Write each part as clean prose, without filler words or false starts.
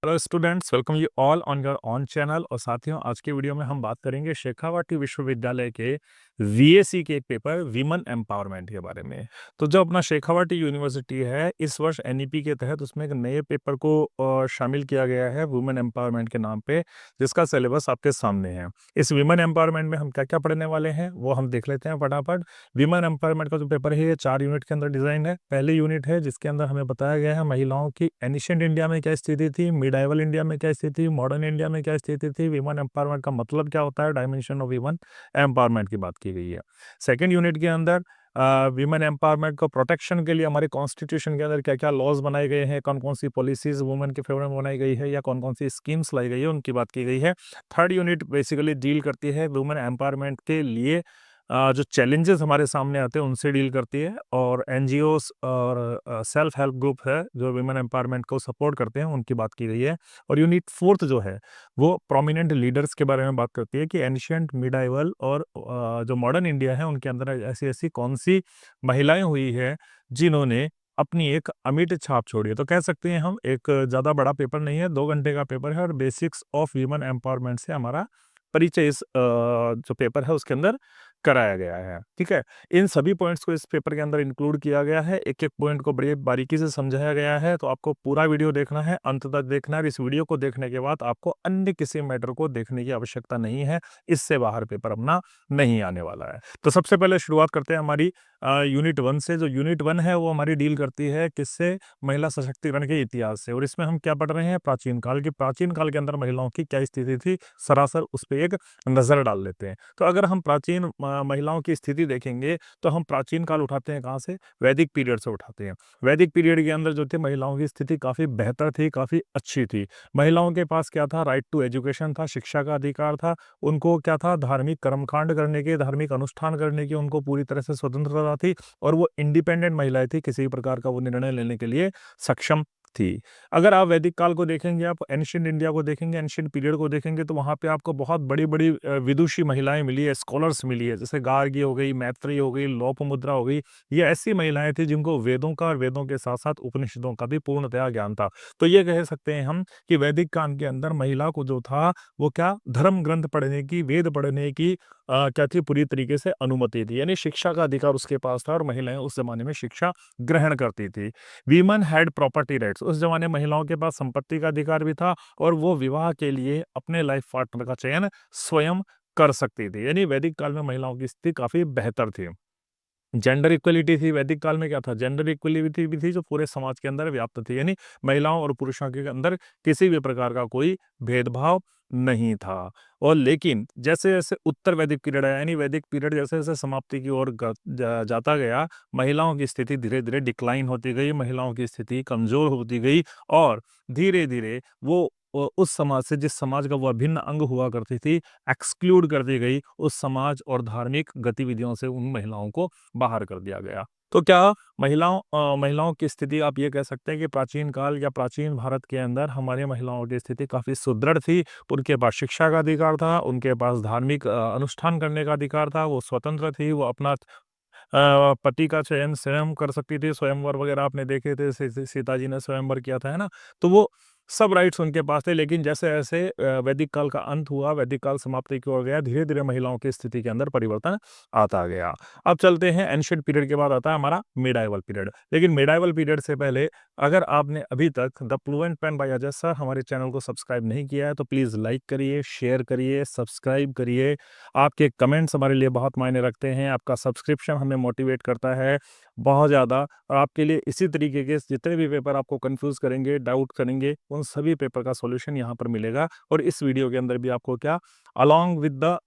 Hello students, welcome you all on your on channel. और साथियों, आज के वीडियो में हम बात करेंगे शेखावाटी विश्वविद्यालय के वीएससी के एक पेपर विमेन एम्पावरमेंट के बारे में। तो जो अपना शेखावाटी यूनिवर्सिटी है, इस वर्ष एनईपी के तहत उसमें एक नए पेपर को शामिल किया गया है वुमेन एम्पावरमेंट के नाम पे, जिसका सिलेबस आपके सामने है। इस विमेन एम्पावरमेंट में हम क्या क्या पढ़ने वाले हैं वो हम देख लेते हैं फटाफट। विमेन एम्पावरमेंट का जो पेपर है ये 4 यूनिट के अंदर डिजाइन है। पहली यूनिट है जिसके अंदर हमें बताया गया है महिलाओं की एनिशिएंट इंडिया में क्या स्थिति थी, मिडाइवल इंडिया में क्या स्थिति थी, मॉडर्न इंडिया में क्या स्थिति थी, विमेन एम्पावरमेंट का मतलब क्या होता है, डायमेंशन ऑफ विमेन एम्पावरमेंट की बात की गई है। सेकेंड यूनिट के अंदर विमेन एम्पावरमेंट को प्रोटेक्शन के लिए हमारे कॉन्स्टिट्यूशन के अंदर क्या क्या लॉज बनाए गए हैं, कौन कौन सी पॉलिसीज वुमेन के फेवर में बनाई गई है या कौन कौन सी स्कीम्स लाई गई है, उनकी बात की गई है। थर्ड यूनिट बेसिकली डील करती है वुमेन एम्पावरमेंट के लिए जो चैलेंजेस हमारे सामने आते हैं उनसे डील करती है, और एनजीओस और सेल्फ हेल्प ग्रुप है जो वुमेन एम्पावरमेंट को सपोर्ट करते हैं, उनकी बात की गई है। और यूनिट फोर्थ जो है वो प्रोमिनेंट लीडर्स के बारे में बात करती है कि एंशिएंट, मिडाइवल और जो मॉडर्न इंडिया है उनके अंदर ऐसी ऐसी कौन सी महिलाएं हुई है जिन्होंने अपनी एक अमिट छाप छोड़ी है। तो कह सकते हैं हम एक ज़्यादा बड़ा पेपर नहीं है, 2 घंटे का पेपर है और बेसिक्स ऑफ ह्यूमन एम्पावरमेंट से हमारा परिचय इस जो पेपर है उसके अंदर कराया गया है। ठीक है, इन सभी पॉइंट्स को इस पेपर के अंदर इंक्लूड किया गया है, एक एक पॉइंट को बड़ी बारीकी से समझाया गया है। तो आपको पूरा वीडियो देखना है, अंत तक देखना है। इस वीडियो को देखने के बाद आपको अन्य किसी मैटर को देखने की आवश्यकता नहीं है, इससे बाहर पेपर अपना नहीं आने वाला है। तो सबसे पहले शुरुआत करते हैं हमारी यूनिट 1 से। जो यूनिट 1 है वो हमारी डील करती है किससे, महिला सशक्तिकरण के इतिहास से। और इसमें हम क्या पढ़ रहे हैं, प्राचीन काल की। प्राचीन काल के अंदर महिलाओं की क्या स्थिति थी, सरासर उस पर एक नजर डाल लेते हैं। तो अगर हम प्राचीन महिलाओं की स्थिति देखेंगे तो हम प्राचीन काल उठाते हैं कहाँ से, वैदिक पीरियड से उठाते हैं। वैदिक पीरियड के अंदर जो थी महिलाओं की स्थिति काफी बेहतर थी, काफी अच्छी थी। महिलाओं के पास क्या था, राइट टू एजुकेशन था, शिक्षा का अधिकार था। उनको क्या था, धार्मिक कर्मकांड करने के, धार्मिक अनुष्ठान करने की उनको पूरी तरह से स्वतंत्रता थी। और वो इंडिपेंडेंट महिलाएं थी, किसी भी प्रकार का वो निर्णय लेने के लिए सक्षम थी। अगर आप वैदिक काल को देखेंगे, आप एंशिएंट इंडिया को देखेंगे, एंशिएंट पीरियड को देखेंगे, तो वहाँ पे आपको बहुत बड़ी-बड़ी विदुषी महिलाएं मिली है, स्कॉलर्स मिली है। जैसे गार्गी हो गई, मैत्रेयी हो गई, लोपामुद्रा हो गई। ये ऐसी महिलाएं थी जिनको वेदों का और वेदों के साथ-साथ उपनिषदों का भी पूर्णतया ज्ञान था। तो ये कह सकते हैं हम कि वैदिक काल के अंदर महिला को जो था वो क्या, धर्म ग्रंथ पढ़ने की, वेद पढ़ने की क्या थी, पूरी तरीके से अनुमति थी। यानी शिक्षा का अधिकार उसके पास था और महिलाएं उस जमाने में शिक्षा ग्रहण करती थी। Women had property rights. उस जमाने महिलाओं के पास संपत्ति का अधिकार भी था और वो विवाह के लिए अपने लाइफ पार्टनर का चयन स्वयं कर सकती थी। यानी वैदिक काल में महिलाओं की स्थिति काफी बेहतर थी। जेंडर इक्वलिटी थी वैदिक काल में। क्या था, जेंडर इक्वलिटी भी थी जो पूरे समाज के अंदर व्याप्त थी। यानी महिलाओं और पुरुषों के अंदर किसी भी प्रकार का कोई भेदभाव नहीं था। और लेकिन जैसे जैसे उत्तर वैदिक पीरियड आया, यानी वैदिक पीरियड जैसे जैसे समाप्ति की ओर जाता गया, महिलाओं की स्थिति धीरे धीरे डिक्लाइन होती गई, महिलाओं की स्थिति कमजोर होती गई। और धीरे धीरे वो उस समाज से, जिस समाज का वो अभिन्न अंग हुआ करती थी, एक्सक्लूड कर दी गई। उस समाज और धार्मिक गतिविधियों से उन महिलाओं को बाहर कर दिया गया। तो क्या महिलाओं की स्थिति, आप ये कह सकते हैं कि प्राचीन काल या प्राचीन भारत के अंदर हमारी महिलाओं की स्थिति काफी सुदृढ़ थी। उनके पास शिक्षा का अधिकार था, उनके पास धार्मिक अनुष्ठान करने का अधिकार था, वो स्वतंत्र थी, वो अपना पति का चयन स्वयं कर सकती थी। स्वयंवर वगैरह आपने देखे थे, सीता जी ने स्वयंवर किया था, है ना। तो वो सब राइट्स उनके पास थे। लेकिन जैसे जैसे वैदिक काल का अंत हुआ, वैदिक काल समाप्ति की ओर गया, धीरे धीरे महिलाओं की स्थिति के अंदर परिवर्तन आता गया। अब चलते हैं एंशिएंट पीरियड के बाद आता है हमारा मिडाइवल पीरियड। लेकिन मिडाइवल पीरियड से पहले, अगर आपने अभी तक the fluent pen by Ajay sir हमारे चैनल को सब्सक्राइब नहीं किया है तो प्लीज लाइक करिए, शेयर करिए, सब्सक्राइब करिए। आपके कमेंट्स हमारे लिए बहुत मायने रखते हैं, आपका सब्सक्रिप्शन हमें मोटिवेट करता है बहुत ज़्यादा। और आपके लिए इसी तरीके के जितने भी पेपर आपको कंफ्यूज करेंगे, डाउट करेंगे, उन सभी पेपर का सॉल्यूशन यहाँ पर मिलेगा। और इस वीडियो के अंदर भी आपको क्या, along with the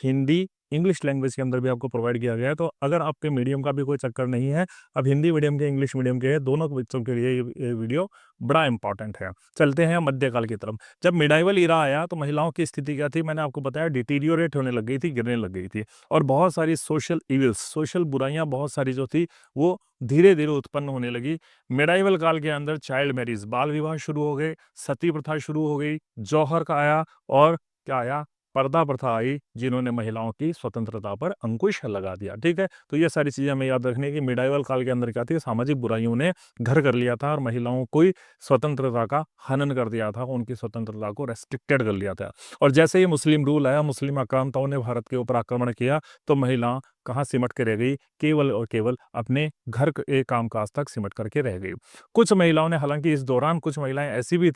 Hindi English language के अंदर भी आपको प्रोवाइड किया गया है। तो अगर आपके मीडियम का भी कोई चक्कर नहीं है, अब हिंदी मीडियम के, इंग्लिश मीडियम के, दोनों बच्चों के लिए ये वीडियो बड़ा इंपॉर्टेंट है। चलते हैं मध्यकाल की तरफ। जब मिडाइवल इरा आया तो महिलाओं की स्थिति क्या थी, मैंने आपको बताया, डिटीरियोरेट होने लग गई थी, गिरने लग गई थी। और बहुत सारी सोशल इविल्स, सोशल बुराइयां बहुत सारी जो थी वो धीरे धीरे उत्पन्न होने लगी। मिडाइवल काल के अंदर चाइल्ड मैरिज, बाल विवाह शुरू हो गए, सती प्रथा शुरू हो गई, जौहर का आया, और क्या आया, पर्दा प्रथा आई, जिन्होंने महिलाओं की स्वतंत्रता पर अंकुश लगा दिया। ठीक है, तो ये सारी चीज़ें हमें याद रखनी है कि मिडाइवल काल के अंदर क्या थी, सामाजिक बुराइयों ने घर कर लिया था और महिलाओं को स्वतंत्रता का हनन कर दिया था, उनकी स्वतंत्रता को रेस्ट्रिक्टेड कर लिया था। और जैसे ही मुस्लिम रूल आया, मुस्लिम आक्रांताओं ने भारत के ऊपर आक्रमण किया, तो महिला कहाँ सिमट के रह गई, केवल और केवल अपने घर के कामकाज तक सिमट करके रह गई। कुछ महिलाओं ने, हालांकि इस दौरान कुछ महिलाएं ऐसी भी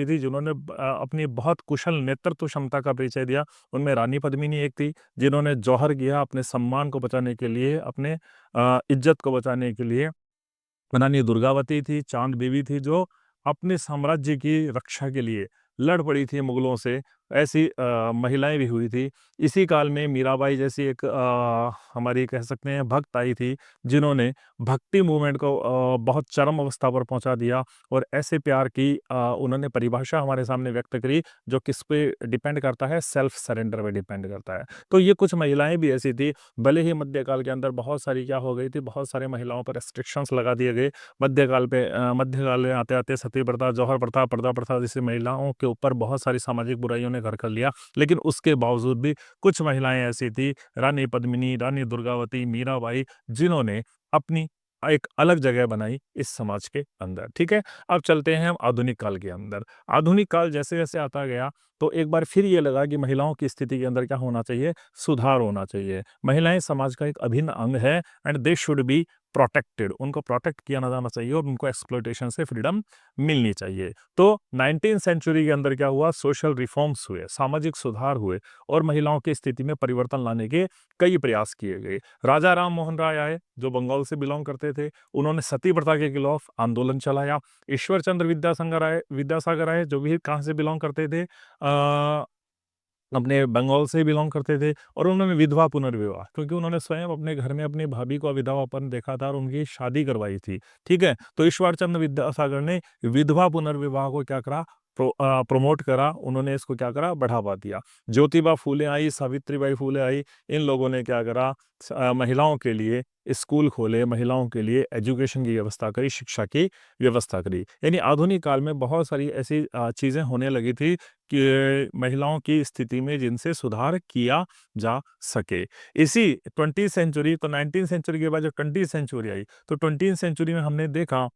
थी, जिन्होंने अपनी बहुत कुशल नेतृत्व क्षमता का परिचय दिया। उनमें रानी पद्मिनी एक थी, जिन्होंने जौहर किया अपने सम्मान को बचाने के लिए, अपने इज्जत को बचाने के लिए। रानी दुर्गावती थी, चांद बीवी थी, जो अपने साम्राज्य की रक्षा के लिए लड़ पड़ी थी मुगलों से। ऐसी महिलाएं भी हुई थी। इसी काल में मीराबाई जैसी एक हमारी कह सकते हैं भक्त आई थी, जिन्होंने भक्ति मूवमेंट को बहुत चरम अवस्था पर पहुंचा दिया। और ऐसे प्यार की उन्होंने परिभाषा हमारे सामने व्यक्त करी, जो किस पे डिपेंड करता है, सेल्फ सरेंडर पे डिपेंड करता है। तो ये कुछ महिलाएं भी ऐसी थी। भले ही मध्यकाल के अंदर बहुत सारी क्या हो गई थी, बहुत सारे महिलाओं पर रेस्ट्रिक्शंस लगा दिए गए। मध्यकाल में आते आते सती प्रथा, जौहर प्रथा, पर्दा प्रथा जैसी महिलाओं के ऊपर बहुत सारी सामाजिक बुराइयों ने घर कर लिया। लेकिन उसके बावजूद भी कुछ महिलाएं ऐसी थी, रानी पद्मिनी, रानी दुर्गावती, मीराबाई, जिन्होंने अपनी एक अलग जगह बनाई इस समाज के अंदर। ठीक है, अब चलते हैं हम आधुनिक काल के अंदर। आधुनिक काल जैसे जैसे आता गया, तो एक बार फिर ये लगा कि महिलाओं की स्थिति के अंदर क्या होना चाहिए, सुधार होना चाहिए। महिलाएं समाज का एक अभिन्न अंग है, and they should be protected. उनको प्रोटेक्ट किया ना जाना चाहिए और उनको एक्सप्लॉयटेशन से फ्रीडम मिलनी चाहिए। तो 19th सेंचुरी के अंदर क्या हुआ, सोशल रिफॉर्म्स हुए, सामाजिक सुधार हुए, और महिलाओं की स्थिति में परिवर्तन लाने के कई प्रयास किए गए। राजा राम मोहन राय आए, जो बंगाल से बिलोंग करते थे। उन्होंने सती प्रथा के खिलाफ आंदोलन चलाया। ईश्वर चंद्र विद्यासागर आए, जो भी कहाँ से बिलोंग करते थे, अपने बंगाल से बिलोंग करते थे। और उन्होंने विधवा पुनर्विवाह, क्योंकि उन्होंने स्वयं अपने घर में अपनी भाभी को विधवापन देखा था और उनकी शादी करवाई थी। ठीक है, तो ईश्वर चंद्र विद्यासागर ने विधवा पुनर्विवाह को क्या करा, प्रमोट करा। उन्होंने इसको क्या करा, बढ़ावा दिया। ज्योतिबा फूले आई, सावित्रीबाई फूले आई, इन लोगों ने क्या करा, महिलाओं के लिए स्कूल खोले, महिलाओं के लिए एजुकेशन की व्यवस्था करी, शिक्षा की व्यवस्था करी। यानी आधुनिक काल में बहुत सारी ऐसी चीज़ें होने लगी थी कि महिलाओं की स्थिति में जिनसे सुधार किया जा सके। इसी 20th सेंचुरी, तो 19th सेंचुरी के बाद जब 20th सेंचुरी आई, तो 20th सेंचुरी में हमने देखा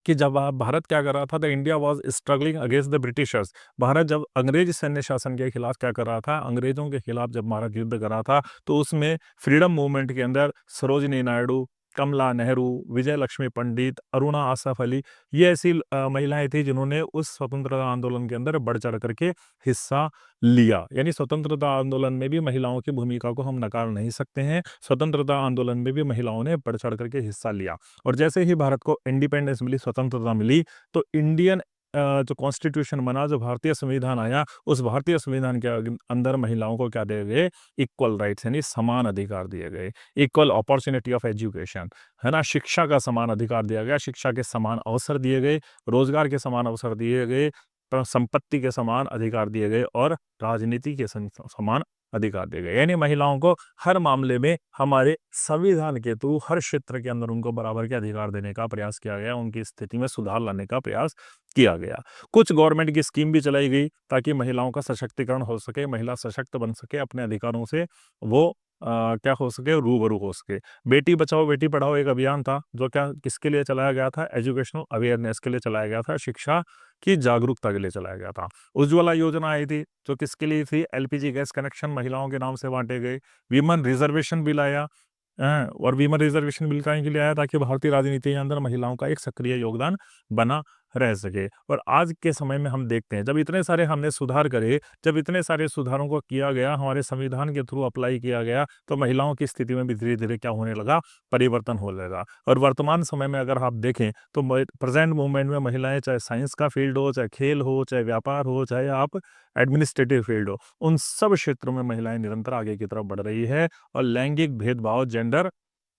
कि जब भारत क्या कर रहा था, the India was struggling against the Britishers. Bharat जब अंग्रेज सैन्य शासन के खिलाफ क्या कर रहा था, अंग्रेजों के खिलाफ जब भारत युद्ध कर रहा था, तो उसमें फ्रीडम मूवमेंट के अंदर सरोजिनी नायडू, कमला नेहरू, विजय लक्ष्मी पंडित, अरुणा आसफ अली, ये ऐसी महिलाएं थी जिन्होंने उस स्वतंत्रता आंदोलन के अंदर बढ़ चढ़ करके हिस्सा लिया। यानी स्वतंत्रता आंदोलन में भी महिलाओं की भूमिका को हम नकार नहीं सकते हैं। स्वतंत्रता आंदोलन में भी महिलाओं ने बढ़ चढ़ करके हिस्सा लिया। और जैसे ही भारत को इंडिपेंडेंस मिली, स्वतंत्रता मिली, तो इंडियन जो कॉन्स्टिट्यूशन बना, जो भारतीय संविधान आया, उस भारतीय संविधान के अंदर महिलाओं को क्या दिए गए, इक्वल राइट्स, यानी समान अधिकार दिए गए। इक्वल अपॉर्चुनिटी ऑफ एजुकेशन, है ना, शिक्षा का समान अधिकार दिया गया, शिक्षा के समान अवसर दिए गए, रोजगार के समान अवसर दिए गए, संपत्ति के समान अधिकार दिए गए, और राजनीति के समान अधिकार दिए गए। यानी महिलाओं को हर मामले में हमारे संविधान के थ्रू हर क्षेत्र के अंदर उनको बराबर के अधिकार देने का प्रयास किया गया, उनकी स्थिति में सुधार लाने का प्रयास किया गया। कुछ गवर्नमेंट की स्कीम भी चलाई गई ताकि महिलाओं का सशक्तिकरण हो सके, महिला सशक्त बन सके, अपने अधिकारों से वो क्या हो सके, रूबरू हो सके। बेटी बचाओ बेटी पढ़ाओ एक अभियान था, जो क्या किसके लिए चलाया गया था, एजुकेशनल अवेयरनेस के लिए चलाया गया था, शिक्षा की जागरूकता के लिए चलाया गया था। उज्ज्वला योजना आई थी, जो किसके लिए थी, एलपीजी गैस कनेक्शन महिलाओं के नाम से बांटे गए। विमेन रिजर्वेशन बिल आया, और विमेन रिजर्वेशन बिल का के लिए आया ताकि भारतीय राजनीति के अंदर महिलाओं का एक सक्रिय योगदान बना रह सके। और आज के समय में हम देखते हैं, जब इतने सारे हमने सुधार करे, जब इतने सारे सुधारों को किया गया, हमारे संविधान के थ्रू अप्लाई किया गया, तो महिलाओं की स्थिति में भी धीरे धीरे क्या होने लगा, परिवर्तन होने लगा। और वर्तमान समय में अगर आप देखें, तो प्रेजेंट मूवमेंट में महिलाएं, चाहे साइंस का फील्ड हो, चाहे खेल हो, चाहे व्यापार हो, चाहे आप एडमिनिस्ट्रेटिव फील्ड हो, उन सब क्षेत्रों में महिलाएं निरंतर आगे की तरफ बढ़ रही है। और लैंगिक भेदभाव, जेंडर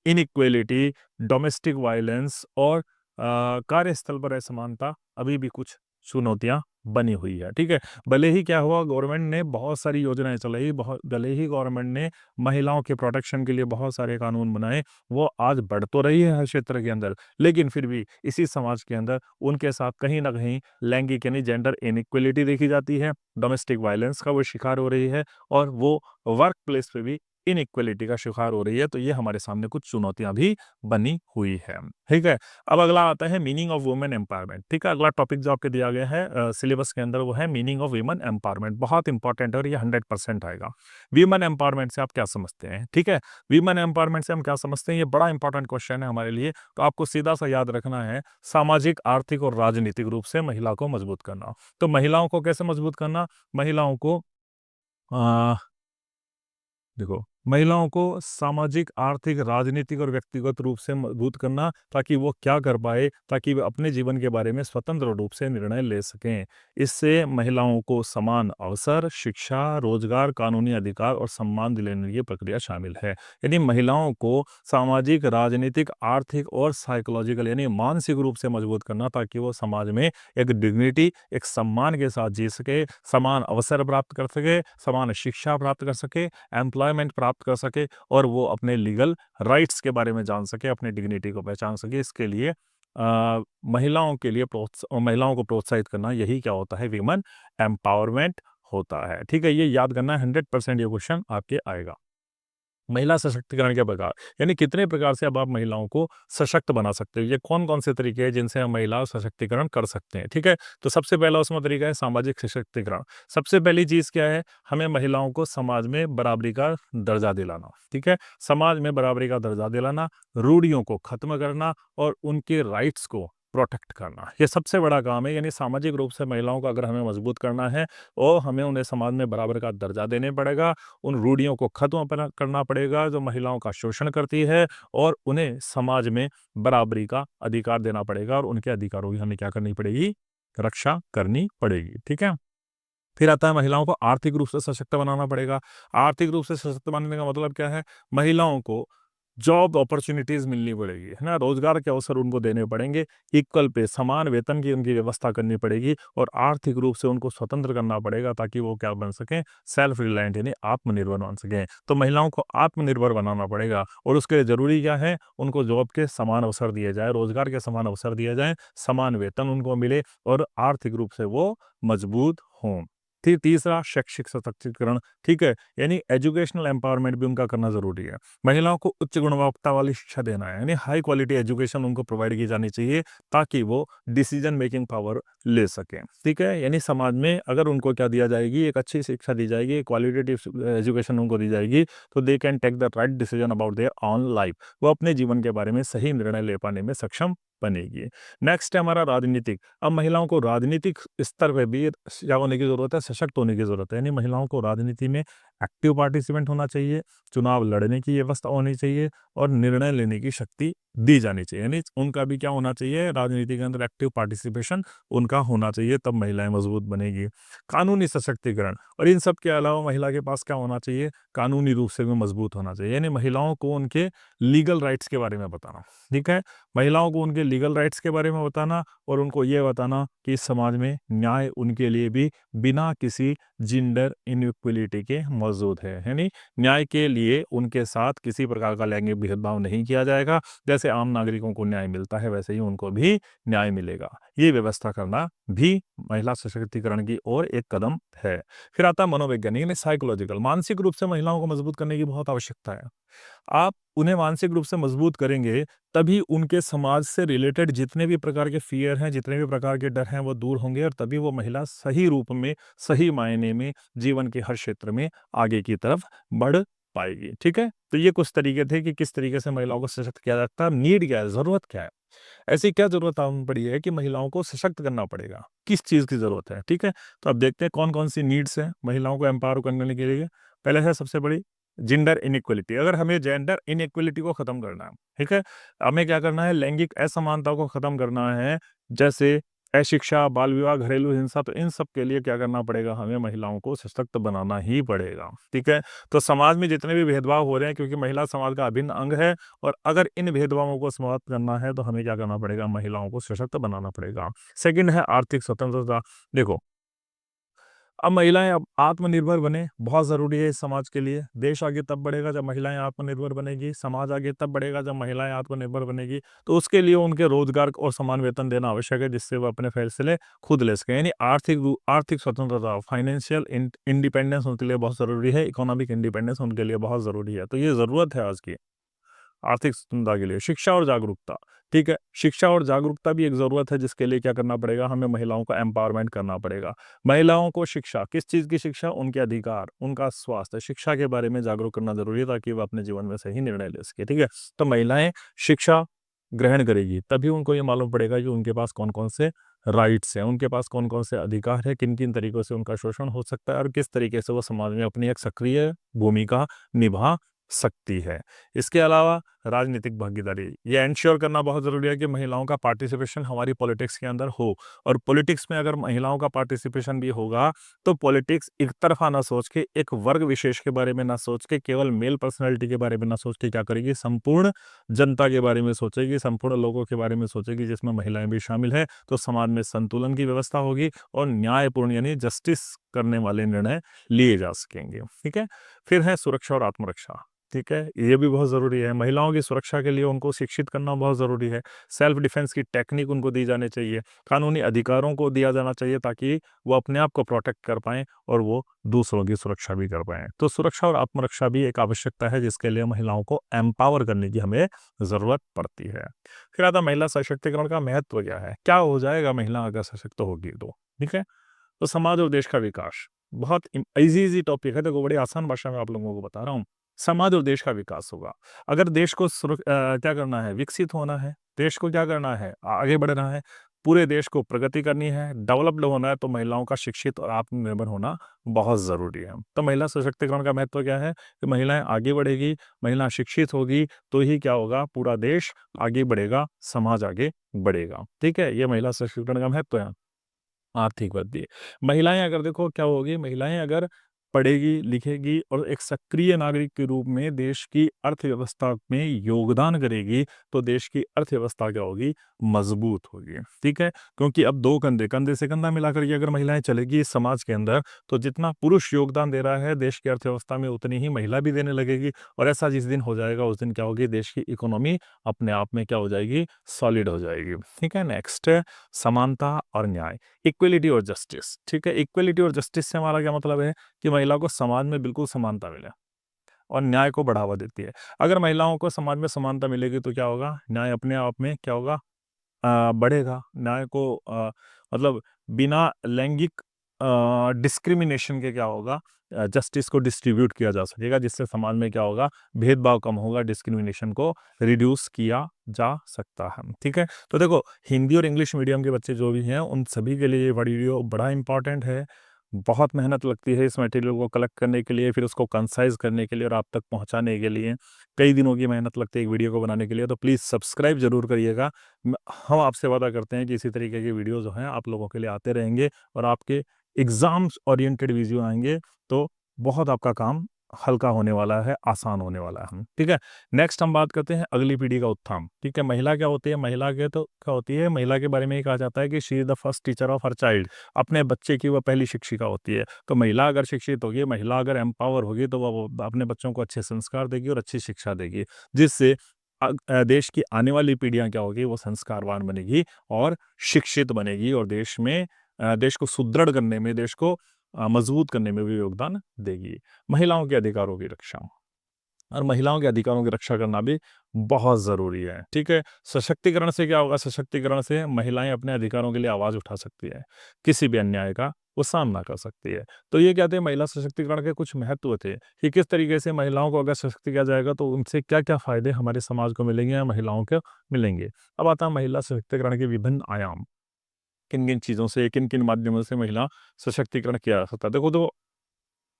इनइक्वेलिटी, डोमेस्टिक वायलेंस और कार्यस्थल पर असमानता अभी भी कुछ चुनौतियाँ बनी हुई है, ठीक है? भले ही क्या हुआ, गवर्नमेंट ने बहुत सारी योजनाएँ चलाई, बहुत भले ही गवर्नमेंट ने महिलाओं के प्रोटेक्शन के लिए बहुत सारे कानून बनाए, वो आज बढ़ तो रही है हर क्षेत्र के अंदर, लेकिन फिर भी इसी समाज के अंदर उनके साथ कहीं न कहीं लैंगिक यानी जेंडर इनइक्वालिटी देखी जाती है, डोमेस्टिक वायलेंस का वो शिकार हो रही है और वो वर्क प्लेस पे भी इनइक्वालिटी का शिकार हो रही है, तो ये हमारे सामने कुछ चुनौतियाँ भी बनी हुई है, ठीक है? अब अगला आता है मीनिंग ऑफ वुमेन एम्पावरमेंट, ठीक है? अगला टॉपिक जो आपको दिया गया है सिलेबस के अंदर वो है मीनिंग ऑफ वुमेन एम्पावरमेंट, बहुत इंपॉर्टेंट है और ये 100% आएगा। वीमेन एम्पावरमेंट से आप क्या समझते हैं, ठीक है? वीमेन एम्पावरमेंट से हम क्या समझते हैं, ये बड़ा इंपॉर्टेंट क्वेश्चन है हमारे लिए, तो आपको सीधा-सा याद रखना है, सामाजिक, आर्थिक और राजनीतिक रूप से महिला को मजबूत करना। तो महिलाओं को कैसे मजबूत करना? महिलाओं को अ देखो, महिलाओं को सामाजिक, आर्थिक, राजनीतिक और व्यक्तिगत रूप से मजबूत करना ताकि वो क्या कर पाए, ताकि वे अपने जीवन के बारे में स्वतंत्र रूप से निर्णय ले सकें। इससे महिलाओं को समान अवसर, शिक्षा, रोजगार, कानूनी अधिकार और सम्मान दिलाने की प्रक्रिया शामिल है। यानी महिलाओं को सामाजिक, राजनीतिक, आर्थिक और साइकोलॉजिकल यानी मानसिक रूप से मजबूत करना ताकि वो समाज में एक डिग्निटी, एक सम्मान के साथ जी सके, समान अवसर प्राप्त कर सके, समान शिक्षा प्राप्त कर सके, एम्प्लॉयमेंट प्राप्त कर सके और वो अपने लीगल राइट्स के बारे में जान सके, अपनी डिग्निटी को पहचान सके। इसके लिए महिलाओं के लिए महिलाओं को प्रोत्साहित करना, यही क्या होता है, वीमेन एम्पावरमेंट होता है, ठीक है? ये याद करना है, 100% ये क्वेश्चन आपके आएगा। महिला सशक्तिकरण के प्रकार, यानी कितने प्रकार से अब आप महिलाओं को सशक्त बना सकते हो, ये कौन-कौन से तरीके हैं जिनसे हम महिला सशक्तिकरण कर सकते हैं, ठीक है? तो सबसे पहला उसमें तरीका है सामाजिक सशक्तिकरण। सबसे पहली चीज़ क्या है? हमें महिलाओं को समाज में बराबरी का दर्जा दिलाना, ठीक है? समाज में बराबरी का दर्जा दिलाना, रूढ़ियों को खत्म करना और उनके राइट्स को प्रोटेक्ट करना, ये सबसे बड़ा काम है। यानी सामाजिक रूप से महिलाओं को अगर हमें मजबूत करना है और हमें उन्हें समाज में बराबर का दर्जा देने पड़ेगा, उन रूढ़ियों को खत्म करना पड़ेगा जो महिलाओं का शोषण करती है और उन्हें समाज में बराबरी का अधिकार देना पड़ेगा और उनके अधिकारों की हमें क्या करनी पड़ेगी? रक्षा करनी पड़ेगी, ठीक है? फिर आता है महिलाओं को आर्थिक रूप से सशक्त बनाना पड़ेगा। आर्थिक रूप से सशक्त बनाने का मतलब क्या है? महिलाओं को जॉब अपॉर्च्युनिटीज़ मिलनी पड़ेगी, है ना? रोज़गार के अवसर उनको देने पड़ेंगे, इक्वल पे समान वेतन की उनकी व्यवस्था करनी पड़ेगी और आर्थिक रूप से उनको स्वतंत्र करना पड़ेगा ताकि वो क्या बन सकें? सेल्फ रिलायंट यानी आत्मनिर्भर बन सकें। तो महिलाओं को आत्मनिर्भर बनाना पड़ेगा और उसके लिए ज़रूरी क्या है? उनको जॉब के समान अवसर दिए जाएँ, रोज़गार के समान अवसर दिए जाएँ, समान वेतन उनको मिले और आर्थिक रूप से वो मजबूत हों। फिर तीसरा शैक्षिक सशक्तिकरण, ठीक है? यानी एजुकेशनल एम्पावरमेंट भी उनका करना ज़रूरी है। महिलाओं को उच्च गुणवत्ता वाली शिक्षा देना है, यानी हाई क्वालिटी एजुकेशन उनको प्रोवाइड की जानी चाहिए ताकि वो डिसीजन मेकिंग पावर ले सकें, ठीक है? यानी समाज में अगर उनको क्या दिया जाएगी, एक अच्छी शिक्षा दी जाएगी, क्वालिटेटिव एजुकेशन उनको दी जाएगी, तो they can take the right decision about their own life, वो अपने जीवन के बारे में सही निर्णय ले पाने में सक्षम बनेगी। नेक्स्ट है हमारा राजनीतिक। अब महिलाओं को राजनीतिक स्तर पे भी क्या होने की ज़रूरत है? सशक्त होने की ज़रूरत है। यानी महिलाओं को राजनीति में एक्टिव पार्टिसिपेंट होना चाहिए, चुनाव लड़ने की व्यवस्था होनी चाहिए और निर्णय लेने की शक्ति दी जानी चाहिए। यानी उनका भी क्या होना चाहिए? राजनीति के अंदर एक्टिव पार्टिसिपेशन उनका होना चाहिए, तब महिलाएँ मजबूत बनेगी। कानूनी सशक्तिकरण, और इन सब के अलावा महिला के पास क्या होना चाहिए? कानूनी रूप से भी मजबूत होना चाहिए। यानी महिलाओं को उनके लीगल राइट्स के बारे में बताना, ठीक है? महिलाओं को उनके लीगल राइट्स के बारे में बताना और उनको ये बताना कि इस समाज में न्याय उनके लिए भी बिना किसी जेंडर इनइक्वालिटी के मौजूद है। यानी न्याय के लिए उनके साथ किसी प्रकार का लैंगिक भेदभाव नहीं किया जाएगा। जैसे आम नागरिकों को न्याय मिलता है वैसे ही उनको भी न्याय मिलेगा। ये व्यवस्था करना भी महिला सशक्तिकरण की ओर एक कदम है। फिर आता है मनोवैज्ञानिक यानी साइकोलॉजिकल, मानसिक रूप से महिलाओं को मजबूत करने की बहुत आवश्यकता है। आप उन्हें मानसिक रूप से मजबूत करेंगे, तभी उनके समाज से रिलेटेड जितने भी प्रकार के फ़ियर हैं, जितने भी प्रकार के डर हैं, वो दूर होंगे और तभी वो महिला सही रूप में, सही मायने में जीवन के हर क्षेत्र में आगे की तरफ बढ़ पाएगी, ठीक है? तो ये कुछ तरीके थे कि किस तरीके से महिलाओं को सशक्त किया जाता है। नीड क्या है? ज़रूरत क्या है? ऐसी क्या ज़रूरत आन पड़ी है कि महिलाओं को सशक्त करना पड़ेगा? किस चीज़ की ज़रूरत है? ठीक है? तो अब देखते हैं कौन-कौन सी नीड्स हैं महिलाओं को एम्पावर करने के लिए। पहले है सबसे बड़ी जेंडर इनइक्वालिटी। अगर हमें जेंडर इनइक्वालिटी को खत्म करना है, ठीक है? हमें क्या करना है? लैंगिक असमानता को खत्म करना है। जैसे अशिक्षा, बाल विवाह, घरेलू हिंसा, तो इन सब के लिए क्या करना पड़ेगा, हमें महिलाओं को सशक्त बनाना ही पड़ेगा। ठीक है, तो समाज में जितने भी भेदभाव हो रहे हैं, क्योंकि महिला समाज का अभिन्न अंग है, और अगर इन भेदभावों को समाप्त करना है तो हमें क्या करना पड़ेगा, महिलाओं को सशक्त बनाना पड़ेगा। सेकंड है आर्थिक स्वतंत्रता। देखो, अब महिलाएं अब आत्मनिर्भर बने, बहुत ज़रूरी है इस समाज के लिए। देश आगे तब बढ़ेगा जब महिलाएं आत्मनिर्भर बनेगी, समाज आगे तब बढ़ेगा जब महिलाएं आत्मनिर्भर बनेगी। तो उसके लिए उनके रोजगार और समान वेतन देना आवश्यक है, जिससे वो अपने फैसले खुद ले सकें। यानी आर्थिक स्वतंत्रता, फाइनेंशियल इंडिपेंडेंस उनके लिए बहुत ज़रूरी है, इकोनॉमिक इंडिपेंडेंस उनके लिए बहुत ज़रूरी है। तो ये ज़रूरत है आज की आर्थिक स्वतंत्रता के लिए। शिक्षा और जागरूकता, ठीक है, शिक्षा और जागरूकता भी एक ज़रूरत है, जिसके लिए क्या करना पड़ेगा, हमें महिलाओं का एम्पावरमेंट करना पड़ेगा। महिलाओं को शिक्षा, किस चीज़ की शिक्षा, उनके अधिकार, उनका स्वास्थ्य, शिक्षा के बारे में जागरूक करना ज़रूरी है, ताकि वह अपने जीवन में सही निर्णय ले सके। ठीक है, तो महिलाएं शिक्षा ग्रहण करेगी तभी उनको ये मालूम पड़ेगा कि उनके पास कौन कौन से राइट्स हैं, उनके पास कौन कौन से अधिकार है, किन किन तरीकों से उनका शोषण हो सकता है, और किस तरीके से वो समाज में अपनी एक सक्रिय भूमिका निभा सकती है। इसके अलावा राजनीतिक भागीदारी, ये एंश्योर करना बहुत ज़रूरी है कि महिलाओं का पार्टिसिपेशन हमारी पॉलिटिक्स के अंदर हो। और पॉलिटिक्स में अगर महिलाओं का पार्टिसिपेशन भी होगा, तो पॉलिटिक्स एक तरफा ना सोच के, एक वर्ग विशेष के बारे में ना सोच के, केवल मेल पर्सनैलिटी के बारे में ना सोच के क्या करेगी, संपूर्ण जनता के बारे में सोचेगी, संपूर्ण लोगों के बारे में सोचेगी, जिसमें महिलाएं भी शामिल है। तो समाज में संतुलन की व्यवस्था होगी और न्यायपूर्ण यानी जस्टिस करने वाले निर्णय लिए जा सकेंगे। ठीक है, फिर है सुरक्षा और आत्मरक्षा। ठीक है, ये भी बहुत ज़रूरी है। महिलाओं की सुरक्षा के लिए उनको शिक्षित करना बहुत ज़रूरी है। सेल्फ डिफेंस की टेक्निक उनको दी जानी चाहिए, कानूनी अधिकारों को दिया जाना चाहिए, ताकि वो अपने आप को प्रोटेक्ट कर पाएँ और वो दूसरों की सुरक्षा भी कर पाएँ। तो सुरक्षा और आत्मरक्षा भी एक आवश्यकता है, जिसके लिए महिलाओं को एम्पावर करने की हमें ज़रूरत पड़ती है। फिर आता है महिला सशक्तिकरण का महत्व क्या है? क्या हो जाएगा महिला अगर सशक्त होगी तो? ठीक है? तो समाज और देश का विकास, बहुत इजी टॉपिक है, देखो बड़ी आसान भाषा में आप लोगों को बता रहा हूँ। समाज और देश का विकास होगा अगर देश को क्या करना है, विकसित होना है, देश को क्या करना है, आगे बढ़ना है, पूरे देश को प्रगति करनी है, डेवलप्ड होना है, तो महिलाओं का शिक्षित और आत्मनिर्भर होना बहुत ज़रूरी है। तो महिला सशक्तिकरण का महत्व क्या है कि महिलाएं आगे बढ़ेगी, महिला शिक्षित होगी, तो ही क्या होगा, पूरा देश आगे बढ़ेगा, समाज आगे बढ़ेगा। ठीक है, ये महिला सशक्तिकरण का महत्व है। आर्थिक वृद्धि। महिलाएँ अगर देखो क्या होगी, महिलाएँ अगर पढ़ेगी, लिखेगी और एक सक्रिय नागरिक के रूप में देश की अर्थव्यवस्था में योगदान करेगी, तो देश की अर्थव्यवस्था क्या होगी, मज़बूत होगी। ठीक है? क्योंकि अब 2 कंधे, कंधे से कंधा मिलाकर के अगर महिलाएँ चलेगी इस समाज के अंदर, तो जितना पुरुष योगदान दे रहा है देश की अर्थव्यवस्था में, उतनी ही महिला भी देने लगेगी, और ऐसा जिस दिन हो जाएगा, उस दिन क्या होगी, देश की इकोनॉमी अपने आप में क्या हो जाएगी, सॉलिड हो जाएगी। ठीक है? नेक्स्ट है समानता और न्याय। इक्वलिटी और जस्टिस, ठीक है, इक्वलिटी और जस्टिस से हमारा क्या मतलब है कि महिला को समाज में बिल्कुल समानता मिले और न्याय को बढ़ावा देती है। अगर महिलाओं को समाज में समानता मिलेगी तो क्या होगा, न्याय अपने आप में क्या होगा, बढ़ेगा। न्याय को मतलब बिना लैंगिक डिस्क्रिमिनेशन के क्या होगा, जस्टिस को डिस्ट्रीब्यूट किया जा सकेगा, जिससे समाज में क्या होगा, भेदभाव कम होगा, डिस्क्रिमिनेशन को रिड्यूस किया जा सकता है। ठीक है, तो देखो हिंदी और इंग्लिश मीडियम के बच्चे जो भी हैं, उन सभी के लिए ये वीडियो बड़ा इंपॉर्टेंट है। बहुत मेहनत लगती है इस मटेरियल को कलेक्ट करने के लिए, फिर उसको कंसाइज करने के लिए और आप तक पहुंचाने के लिए कई दिनों की मेहनत लगती है एक वीडियो को बनाने के लिए। तो प्लीज़ सब्सक्राइब ज़रूर करिएगा। हम आपसे वादा करते हैं कि इसी तरीके के वीडियो जो हैं आप लोगों के लिए आते रहेंगे, और आपके एग्ज़ाम्स ओरिएंटेड वीडियो आएँगे, तो बहुत आपका काम हल्का होने वाला है, आसान होने वाला है। ठीक है? नेक्स्ट हम बात करते हैं अगली पीढ़ी का उत्थान। ठीक है? महिला क्या होती है? महिला के तो क्या होती है? महिला के बारे में ये कहा जाता है कि she is the first teacher of her child. अपने बच्चे की वह पहली शिक्षिका होती है। तो महिला अगर शिक्षित होगी, महिला अगर एम्पावर होगी, तो वो अपने बच्चों को अच्छे संस्कार देगी और अच्छी शिक्षा देगी, जिससे देश की आने वाली पीढ़ियाँ क्या होगी, वो संस्कारवान बनेगी और शिक्षित बनेगी, और देश को सुदृढ़ करने में, देश को मजबूत करने में भी योगदान देगी। महिलाओं के अधिकारों की रक्षा, और महिलाओं के अधिकारों की रक्षा करना भी बहुत ज़रूरी है। ठीक है? सशक्तिकरण से क्या होगा, सशक्तिकरण से महिलाएँ अपने अधिकारों के लिए आवाज़ उठा सकती है। किसी भी अन्याय का वो सामना कर सकती है। तो ये क्या थे, महिला सशक्तिकरण के कुछ महत्व थे कि किस तरीके से महिलाओं को अगर सशक्त किया जाएगा तो उनसे क्या-क्या फ़ायदे हमारे समाज को मिलेंगे या महिलाओं को मिलेंगे। अब आता है महिला सशक्तिकरण के विभिन्न आयाम। किन-किन चीज़ों से, किन-किन माध्यमों से महिला सशक्तिकरण किया जा सकता है। देखो तो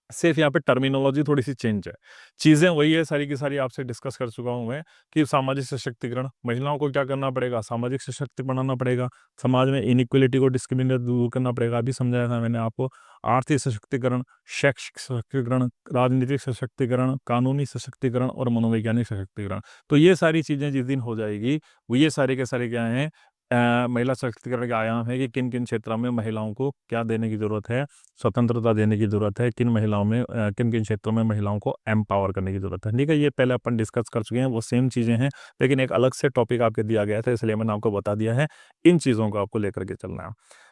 सिर्फ यहाँ पे टर्मिनोलॉजी थोड़ी-सी चेंज है। चीज़ें वही है सारी की सारी आपसे डिस्कस कर चुका हूँ मैं कि सामाजिक सशक्तिकरण, महिलाओं को क्या करना पड़ेगा, सामाजिक सशक्ति बनाना पड़ेगा, समाज में इनइक्वालिटी को डिस्क्रिमिनेट दूर करना पड़ेगा, अभी समझाया था मैंने आपको। आर्थिक सशक्तिकरण, शैक्षिक सशक्तिकरण, राजनीतिक सशक्तिकरण, कानूनी सशक्तिकरण और मनोवैज्ञानिक सशक्तिकरण। तो ये सारी चीज़ें जिस दिन हो जाएगी, वो ये सारे के सारे क्या हैं महिला सशक्तिकरण के आयाम है कि किन-किन क्षेत्रों में महिलाओं को क्या देने की ज़रूरत है, स्वतंत्रता देने की ज़रूरत है, किन महिलाओं में किन-किन क्षेत्रों में महिलाओं को एम्पावर करने की ज़रूरत है। ठीक है, ये पहले अपन डिस्कस कर चुके हैं, वो सेम चीज़ें हैं, लेकिन एक अलग से टॉपिक आपको दिया गया था, इसलिए मैंने आपको बता दिया है। इन चीज़ों को आपको लेकर के चलना है।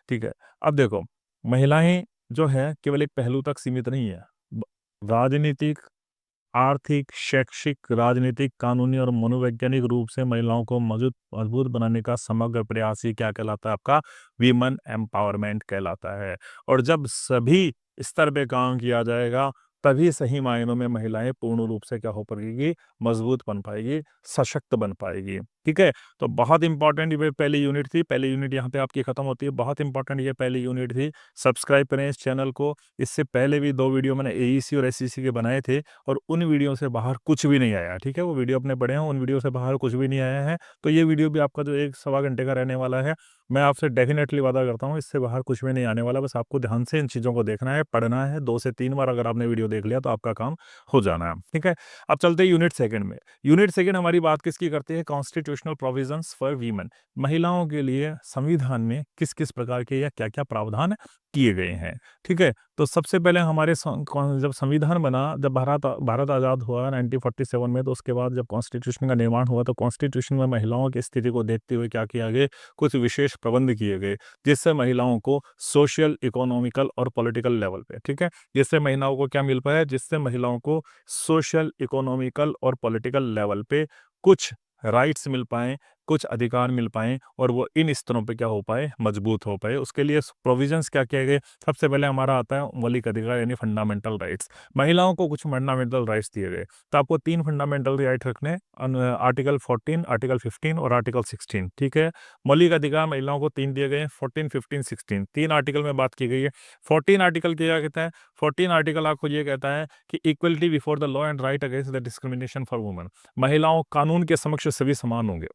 ठीक है, अब देखो, महिलाएँ जो है केवल एक पहलू तक सीमित नहीं है। ब राजनीतिक, आर्थिक, शैक्षिक, राजनीतिक, कानूनी और मनोवैज्ञानिक रूप से महिलाओं को मजबूत बनाने का समग्र प्रयास ही क्या कहलाता है आपका वीमेन एम्पावरमेंट कहलाता है। और जब सभी स्तर पे काम किया जाएगा तभी सही मायनों में महिलाएं पूर्ण रूप से क्या हो पाएगी, मजबूत बन पाएगी, सशक्त बन पाएगी। ठीक है, तो बहुत इंपॉर्टेंट ये पहली यूनिट थी, पहली यूनिट यहाँ पे आपकी खत्म होती है। बहुत इंपॉर्टेंट ये पहली यूनिट थी। सब्सक्राइब करें इस चैनल को। इससे पहले भी 2 वीडियो मैंने एईसी और एसईसी के बनाए थे और उन वीडियो से बाहर कुछ भी नहीं आया। ठीक है, वो वीडियो अपने पड़े हैं, उन वीडियो से बाहर कुछ भी नहीं आया है। तो ये वीडियो भी आपका जो 1 सवा घंटे का रहने वाला है, मैं आपसे डेफ़िनेटली वादा करता हूँ इससे बाहर कुछ भी नहीं आने वाला। बस आपको ध्यान से इन चीज़ों को देखना है, पढ़ना है। 2 से 3 बार अगर आपने वीडियो देख लिया तो आपका काम हो जाना है। ठीक है? अब चलते हैं यूनिट सेकंड में। यूनिट सेकंड हमारी बात किसकी करती है? Constitutional provisions for women. महिलाओं के लिए संविधान में किस-किस प्रकार के या क्या-क्या प्रावधान किए गए हैं। ठीक है? तो सबसे पहले हमारे जब संविधान बना, जब भारत भारत आज़ाद हुआ 1947 में, तो उसके बाद जब कॉन्स्टिट्यूशन का निर्माण हुआ तो कॉन्स्टिट्यूशन में महिलाओं की स्थिति को देखते हुए क्या किया गया, कुछ विशेष प्रबंध किए गए, जिससे महिलाओं को सोशल, इकोनॉमिकल और पॉलिटिकल लेवल पे, ठीक है? जिससे महिलाओं को क्या मिल पाया? जिससे महिलाओं को सोशल, इकोनॉमिकल और पॉलिटिकल लेवल पे कुछ राइट्स मिल पाएँ, कुछ अधिकार मिल पाएँ और वो इन स्तरों पे क्या हो पाए? मजबूत हो पाए। उसके लिए प्रोविजंस क्या किए गए? सबसे पहले हमारा आता है मौलिक अधिकार यानी फंडामेंटल राइट्स। महिलाओं को कुछ फंडामेंटल राइट्स दिए गए। तो आपको 3 फंडामेंटल राइट रखने हैं, आर्टिकल 14, आर्टिकल 15 और आर्टिकल 16, ठीक है? मौलिक अधिकार महिलाओं को 3 दिए गए हैं, 14, 15, 16, 3 आर्टिकल में बात की गई है। 14 आर्टिकल क्या कहता है? 14 आर्टिकल आपको ये कहता है कि equality before the law and right against the discrimination for women. महिलाओं कानून के समक्ष सभी समान होंगे।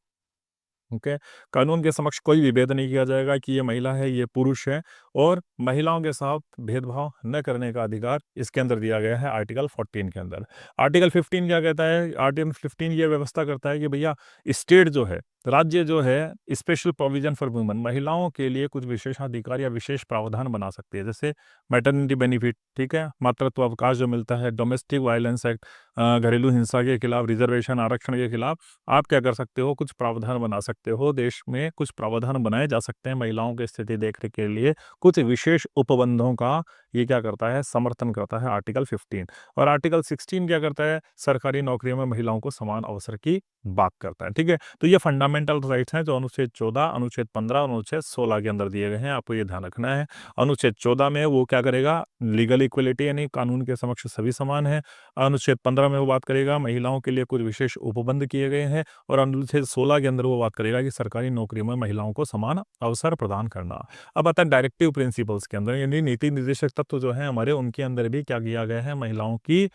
ओके, कानून के समक्ष कोई विभेद नहीं किया जाएगा कि ये महिला है, ये पुरुष है, और महिलाओं के साथ भेदभाव न करने का अधिकार इसके अंदर दिया गया है आर्टिकल 14 के अंदर। आर्टिकल 15 क्या कहता है? आर्टिकल 15 ये व्यवस्था करता है कि भैया स्टेट जो है, राज्य जो है, स्पेशल प्रोविजन फॉर वुमेन, महिलाओं के लिए कुछ विशेषाधिकार या विशेष प्रावधान बना सकती है, जैसे मैटरनिटी बेनिफिट, ठीक है, मातृत्व अवकाश जो मिलता है, डोमेस्टिक वायलेंस एक्ट, घरेलू हिंसा के खिलाफ, रिजर्वेशन आरक्षण के खिलाफ आप क्या कर सकते हो? कुछ प्रावधान बना सकते हो। देश में कुछ प्रावधान बनाए जा सकते हैं महिलाओं की स्थिति देखने के लिए। कुछ विशेष उपबंधों का ये क्या करता है? समर्थन करता है आर्टिकल 15। और आर्टिकल 16 क्या करता है? सरकारी नौकरियों में महिलाओं को समान अवसर की बात करता है। ठीक है? तो ये फंडामेंटल राइट्स हैं जो अनुच्छेद 14, अनुच्छेद 15 और अनुच्छेद 16 के अंदर दिए गए हैं। आपको ये ध्यान रखना है। अनुच्छेद 14 में वो क्या करेगा? लीगल इक्वलिटी यानी कानून के समक्ष सभी समान हैं। अनुच्छेद 15 में वो बात करेगा महिलाओं के लिए कुछ विशेष उपबंध किए गए हैं, और अनुच्छेद 16 के अंदर वो बात करेगा कि सरकारी नौकरियों में महिलाओं को समान अवसर प्रदान करना। अब आता है डायरेक्टिव प्रिंसिपल्स के अंदर, यानी नीति निर्देशक तत्व जो हैं हमारे, उनके अंदर भी क्या किया गया है? महिलाओं की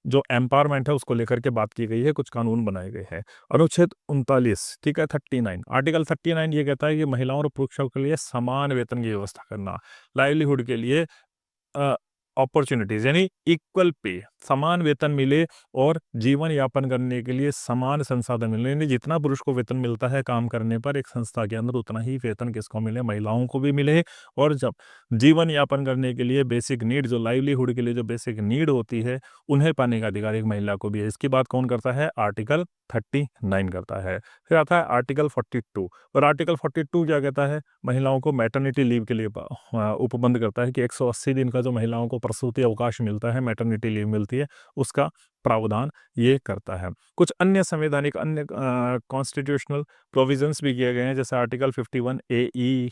जो एम्पावरमेंट है उसको लेकर के बात की गई है, कुछ कानून बनाए गए हैं। अनुच्छेद 39, ठीक है, 39, आर्टिकल 39 ये कहता है कि महिलाओं और पुरुषों के लिए समान वेतन की व्यवस्था करना, लाइवलीहुड के लिए अपॉर्चुनिटीज यानी इक्वल पे, समान वेतन मिले और जीवन यापन करने के लिए समान संसाधन मिले, यानी जितना पुरुष को वेतन मिलता है काम करने पर एक संस्था के अंदर, उतना ही वेतन किसको मिले? महिलाओं को भी मिले। और जब जीवन यापन करने के लिए बेसिक नीड, जो लाइवलीहुड के लिए जो बेसिक नीड होती है, उन्हें पाने का अधिकार एक महिला को भी है। इसकी बात कौन करता है? आर्टिकल 39 करता है। फिर आता है आर्टिकल 42, और आर्टिकल 42 क्या कहता है? महिलाओं को मैटरनिटी लीव के लिए उपबंध करता है कि 180 दिन का जो महिलाओं को प्रसूति अवकाश मिलता है, मैटरनिटी लीव मिलती है, उसका प्रावधान ये करता है। कुछ अन्य संवैधानिक, अन्य कॉन्स्टिट्यूशनल प्रोविजंस भी किए गए हैं, जैसे आर्टिकल 51 ए ई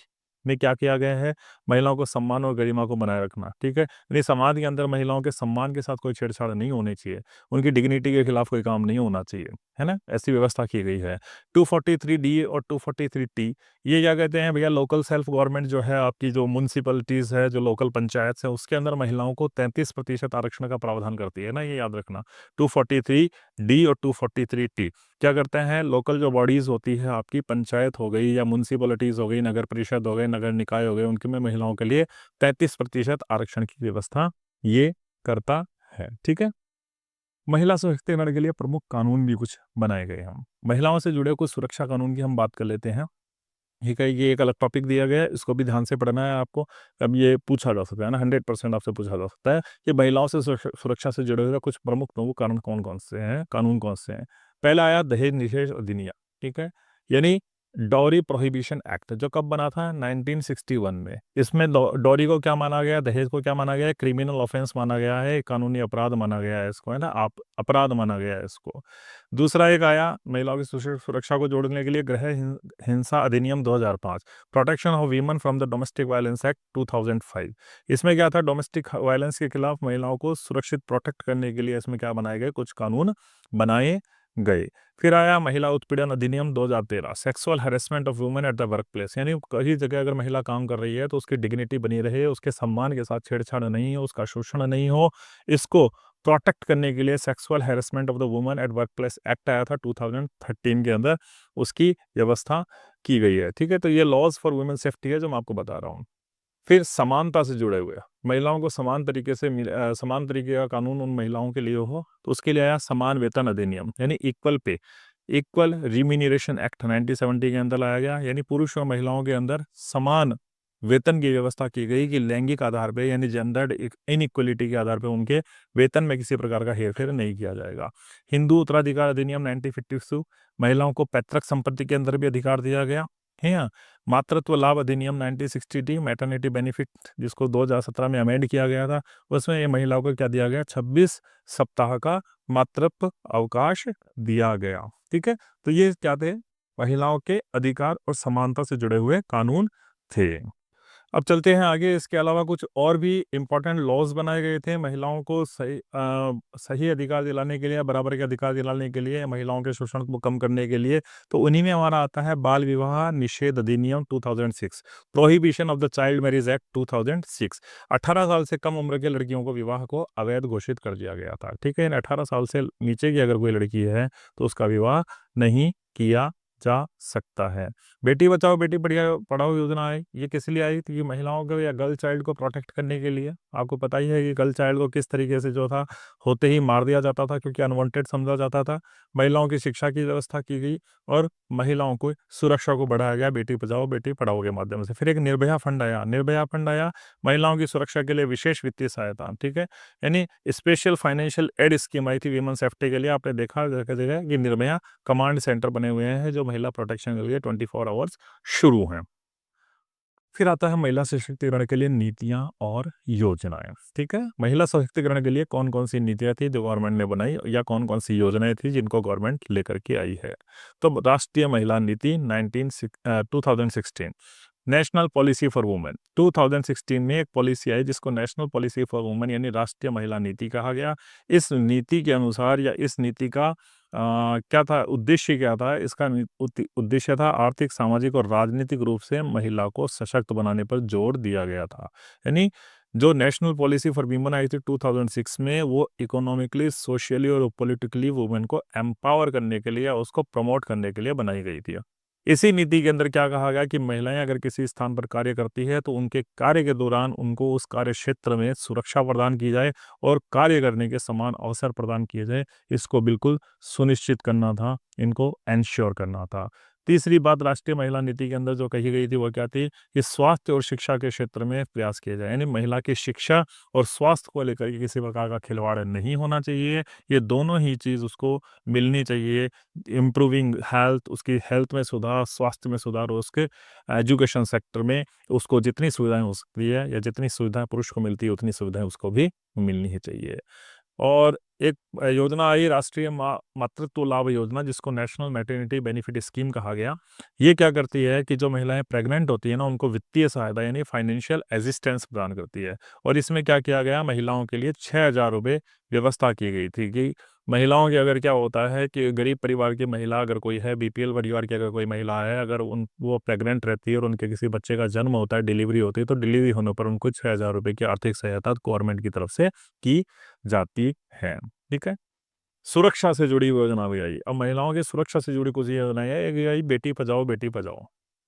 में क्या किया गया है, महिलाओं को सम्मान और गरिमा को बनाए रखना, ठीक है। यानी समाज के अंदर महिलाओं के सम्मान के साथ कोई छेड़छाड़ नहीं होनी चाहिए, उनकी डिग्निटी के खिलाफ कोई काम नहीं होना चाहिए, है ना, ऐसी व्यवस्था की गई है। 243D और 243T, ये क्या कहते हैं भैया, लोकल सेल्फ गवर्नमेंट जो है आपकी, जो म्यूनसिपलिटीज़ है, जो लोकल पंचायत है, उसके अंदर महिलाओं को 33% आरक्षण का प्रावधान करती है ना, ये याद रखना। 243D और 243T क्या करते हैं, लोकल जो बॉडीज़ होती है आपकी, पंचायत हो गई या म्यूनसिपलिटीज़ हो गई, नगर परिषद हो गए, नगर निकाय हो गए, उनके में महिलाओं के लिए 33% आरक्षण की व्यवस्था ये करता है, ठीक है। महिला सशक्तिकरण के लिए प्रमुख कानून भी कुछ बनाए गए हैं। महिलाओं से जुड़े कुछ सुरक्षा कानून की हम बात कर लेते हैं, ठीक है। ये एक अलग टॉपिक दिया गया है, इसको भी ध्यान से पढ़ना है आपको। अब ये पूछा जा सकता है ना, 100% आपसे पूछा जा सकता है कि महिलाओं से सुरक्षा से जुड़े हुए कुछ प्रमुख प्रमुख कानून कौन कौन से हैं, कानून कौन से हैं। पहला आया दहेज निषेध अधिनियम, ठीक है, यानी डॉरी प्रोहिबिशन एक्ट, जो कब बना था, 1961 में। इसमें डॉरी को क्या माना गया, दहेज को क्या माना गया है, क्रिमिनल ऑफेंस माना गया है, कानूनी अपराध माना गया है इसको, है ना, अपराध माना गया है इसको। दूसरा एक आया महिलाओं की सुरक्षा को जोड़ने के लिए गृह हिंसा अधिनियम 2005, protection of women from the domestic violence act 2005। इसमें क्या था, डोमेस्टिक वायलेंस के खिलाफ महिलाओं को सुरक्षित प्रोटेक्ट करने के लिए इसमें क्या बनाए गए, कुछ कानून बनाए गए। फिर आया महिला उत्पीड़न अधिनियम 2013, sexual harassment of women at the work place, यानी कहीं जगह अगर महिला काम कर रही है तो उसकी डिग्निटी बनी रहे, उसके सम्मान के साथ छेड़छाड़ नहीं हो, उसका शोषण नहीं हो, इसको प्रोटेक्ट करने के लिए sexual harassment of the woman at work place act आया था 2013 के अंदर, उसकी व्यवस्था की गई है, ठीक है। तो ये लॉज फॉर वुमेन सेफ्टी है जो मैं आपको बता रहा हूँ। फिर समानता से जुड़े हुए महिलाओं को समान तरीके से समान तरीके का कानून उन महिलाओं के लिए हो, तो उसके लिए आया समान वेतन अधिनियम, यानी equal pay, equal remuneration act 1970 के अंदर लाया गया, यानी पुरुष और महिलाओं के अंदर समान वेतन की व्यवस्था की गई कि लैंगिक आधार पे, यानी जेंडर इनइक्वलिटी के आधार पे उनके वेतन में किसी प्रकार का हेरफेर नहीं किया जाएगा। हिंदू उत्तराधिकार अधिनियम 1952, महिलाओं को पैतृक संपत्ति के अंदर भी अधिकार दिया गया है। मातृत्व लाभ अधिनियम 1960, मैटरनिटी बेनिफिट, जिसको 2017 में अमेंड किया गया था, उसमें ये महिलाओं को क्या दिया गया, 26 सप्ताह का मातृत्व अवकाश दिया गया, ठीक है। तो ये क्या थे, महिलाओं के अधिकार और समानता से जुड़े हुए कानून थे। अब चलते हैं आगे। इसके अलावा कुछ और भी इम्पोर्टेंट लॉज बनाए गए थे महिलाओं को सही अधिकार दिलाने के लिए, बराबर के अधिकार दिलाने के लिए, महिलाओं के शोषण को कम करने के लिए। तो उन्हीं में हमारा आता है बाल विवाह निषेध अधिनियम 2006, prohibition of the child marriage act 2006। 18 साल से कम उम्र के लड़कियों को विवाह को अवैध घोषित कर दिया गया था, ठीक है। 18 साल से नीचे की अगर कोई लड़की है तो उसका विवाह नहीं किया जा सकता है। बेटी बचाओ बेटी पढ़ाओ योजना आई, ये किस लिए आई थी, कि महिलाओं को या गर्ल चाइल्ड को प्रोटेक्ट करने के लिए। आपको पता ही है कि गर्ल चाइल्ड को किस तरीके से जो था होते ही मार दिया जाता था, क्योंकि अनवांटेड समझा जाता था। महिलाओं की शिक्षा की व्यवस्था की गई और महिलाओं को सुरक्षा को बढ़ाया गया बेटी बचाओ बेटी पढ़ाओ के माध्यम से। फिर एक निर्भया फंड आया, निर्भया फंड आया महिलाओं की सुरक्षा के लिए विशेष वित्तीय सहायता, ठीक है, यानी स्पेशल फाइनेंशियल एड स्कीम आई थी वीमेन सेफ्टी के लिए। आपने देखा जगह जगह कि निर्भया कमांड सेंटर बने हुए हैं जो महिला प्रोटेक्शन के लिए 24 आवर्स शुरू हैं। फिर आता है महिला सशक्तिकरण के लिए नीतियां और योजनाएं, ठीक है। महिला सशक्तिकरण के लिए कौन कौन सी नीतियां थी जो गवर्नमेंट ने बनाई, या कौन कौन सी योजनाएं थी जिनको गवर्नमेंट लेकर के आई है। तो राष्ट्रीय महिला नीति 2016, नेशनल पॉलिसी फॉर वुमेन 2016 में एक पॉलिसी आई जिसको नेशनल पॉलिसी फॉर वुमेन यानी राष्ट्रीय महिला नीति कहा गया। इस नीति के अनुसार, या इस नीति का क्या था, उद्देश्य क्या था, इसका उद्देश्य था आर्थिक, सामाजिक और राजनीतिक रूप से महिला को सशक्त बनाने पर जोर दिया गया था। यानी जो नेशनल पॉलिसी फॉर वीमेन आई थी 2006 में, वो इकोनॉमिकली, सोशली और पॉलिटिकली वुमेन को एम्पावर करने के लिए, उसको प्रमोट करने के लिए बनाई गई थी। इसी नीति के अंदर क्या कहा गया कि महिलाएं अगर किसी स्थान पर कार्य करती है तो उनके कार्य के दौरान उनको उस कार्य क्षेत्र में सुरक्षा प्रदान की जाए और कार्य करने के समान अवसर प्रदान किए जाए। इसको बिल्कुल सुनिश्चित करना था, इनको एंश्योर करना था। तीसरी बात राष्ट्रीय महिला नीति के अंदर जो कही गई थी वो क्या थी, कि स्वास्थ्य और शिक्षा के क्षेत्र में प्रयास किया जाए, यानी महिला की शिक्षा और स्वास्थ्य को लेकर के किसी प्रकार का खिलवाड़ नहीं होना चाहिए। ये दोनों ही चीज़ उसको मिलनी चाहिए। इम्प्रूविंग हेल्थ, उसकी हेल्थ में सुधार, स्वास्थ्य में सुधार, और उसके एजुकेशन सेक्टर में उसको जितनी सुविधाएं हो सकती है, या जितनी सुविधाएं पुरुष को मिलती है उतनी सुविधाएं उसको भी मिलनी ही चाहिए। और एक योजना आई राष्ट्रीय मातृत्व लाभ योजना, जिसको नेशनल मैटरनिटी बेनिफिट स्कीम कहा गया। ये क्या करती है कि जो महिलाएं प्रेग्नेंट होती है ना, उनको वित्तीय सहायता यानी फाइनेंशियल असिस्टेंस प्रदान करती है। और इसमें क्या किया गया, महिलाओं के लिए 6,000 रुपये व्यवस्था की गई थी कि महिलाओं के अगर क्या होता है कि गरीब परिवार की महिला अगर कोई है, बीपीएल परिवार की अगर कोई महिला है, अगर उन वो प्रेग्नेंट रहती है और उनके किसी बच्चे का जन्म होता है, डिलीवरी होती है, तो डिलीवरी होने पर उनको 6,000 रुपये की आर्थिक सहायता गवर्नमेंट की तरफ से की जाती है। ठीक है। सुरक्षा से जुड़ी योजना भी आई। अब महिलाओं की सुरक्षा से जुड़ी कुछ योजनाएं है। एक आई बेटी बचाओ बेटी पढ़ाओ,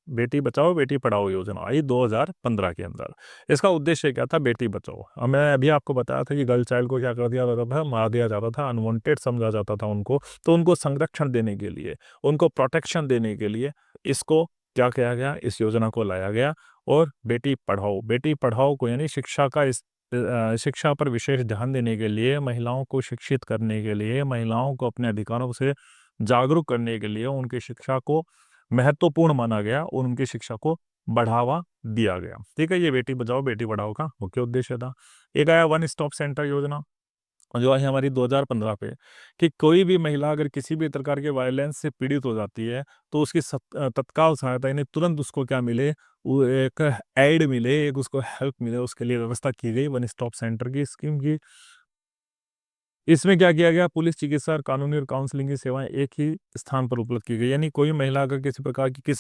बेटी बचाओ बेटी पढ़ाओ योजना आई 2015 के अंदर। इसका उद्देश्य क्या था, बेटी बचाओ। अब मैं अभी आपको बताया था कि गर्ल चाइल्ड को क्या कर दिया जाता था, मार दिया जाता था, अनवांटेड समझा जाता था उनको। तो उनको संरक्षण देने के लिए, उनको प्रोटेक्शन देने के लिए इसको क्या किया गया, इस योजना को लाया गया। और बेटी पढ़ाओ को यानी शिक्षा का शिक्षा पर विशेष ध्यान देने के लिए, महिलाओं को शिक्षित करने के लिए, महिलाओं को अपने अधिकारों से जागरूक करने के लिए उनकी शिक्षा को महत्वपूर्ण माना गया और उनकी शिक्षा को बढ़ावा दिया गया। ठीक है, ये बेटी बचाओ बेटी पढ़ाओ का मुख्य उद्देश्य था। एक आया वन स्टॉप सेंटर योजना, जो आई हमारी 2015 पे, कि कोई भी महिला अगर किसी भी प्रकार के वायलेंस से पीड़ित हो जाती है तो उसकी तत्काल सहायता यानी तुरंत उसको क्या मिले, वो एक एड मिले, एक उसको हेल्प मिले, उसके लिए व्यवस्था की गई वन स्टॉप सेंटर की स्कीम की। इसमें क्या किया गया, पुलिस, चिकित्सा और कानूनी और काउंसलिंग की सेवाएं एक ही स्थान पर उपलब्ध की गई। यानी कोई महिला अगर किसी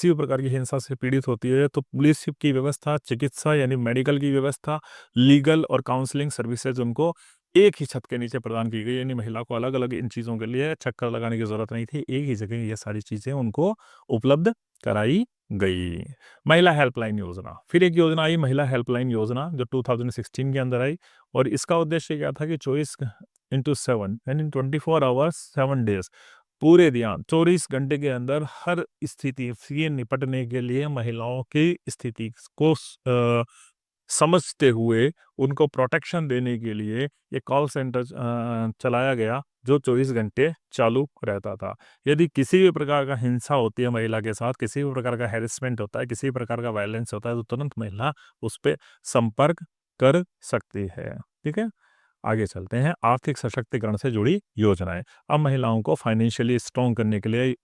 भी प्रकार की हिंसा से पीड़ित होती है तो पुलिस की व्यवस्था, चिकित्सा यानी मेडिकल की व्यवस्था, लीगल और काउंसलिंग सर्विसेज उनको एक ही छत के नीचे प्रदान की गई। यानी महिला को अलग अलग इन चीज़ों के लिए चक्कर लगाने की जरूरत नहीं थी, एक ही जगह ये सारी चीज़ें उनको उपलब्ध कराई गई। महिला हेल्पलाइन योजना, फिर एक योजना आई महिला हेल्पलाइन योजना, जो 2016 के अंदर आई। और इसका उद्देश्य क्या था कि 24x7 यानी 24 आवर्स 7 डेज, पूरे ध्यान 24 घंटे के अंदर हर स्थिति से निपटने के लिए महिलाओं की स्थिति को समझते हुए उनको प्रोटेक्शन देने के लिए ये कॉल सेंटर चलाया गया, जो 24 घंटे चालू रहता था। यदि किसी भी प्रकार का हिंसा होती है महिला के साथ, किसी भी प्रकार का हैरेसमेंट होता है, किसी भी प्रकार का वायलेंस होता है, तो तुरंत महिला उस पर संपर्क कर सकती है। ठीक है, आगे चलते हैं। आर्थिक सशक्तिकरण से जुड़ी योजनाएं। अब महिलाओं को फाइनेंशियली स्ट्रॉन्ग करने के लिए,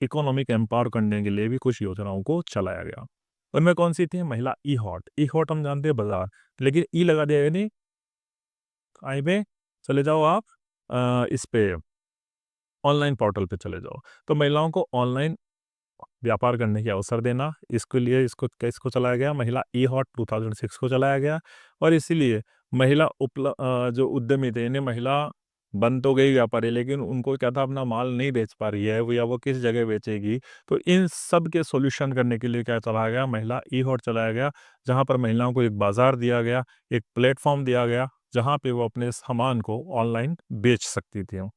इकोनॉमिक एम्पावर करने के लिए भी कुछ योजनाओं को चलाया गया। उनमें कौन सी थी, महिला ई हॉट हम जानते हैं बाजार, लेकिन ई लगा दिया यानी आई पे चले जाओ आप, इस पे ऑनलाइन पोर्टल पे चले जाओ। तो महिलाओं को ऑनलाइन व्यापार करने के अवसर देना, इसके लिए इसको चलाया गया, महिला ई हॉट 2006 को चलाया गया। और इसीलिए महिला जो उद्यमी थे, यानी महिला बन तो गई व्यापारी, लेकिन उनको क्या था, अपना माल नहीं बेच पा रही है वो, या वो किस जगह बेचेगी। तो इन सब के सॉल्यूशन करने के लिए क्या चलाया गया, महिला ई हॉट चलाया गया, जहाँ पर महिलाओं को एक बाजार दिया गया, एक प्लेटफॉर्म दिया गया, जहाँ पे वो अपने सामान को ऑनलाइन बेच सकती थी।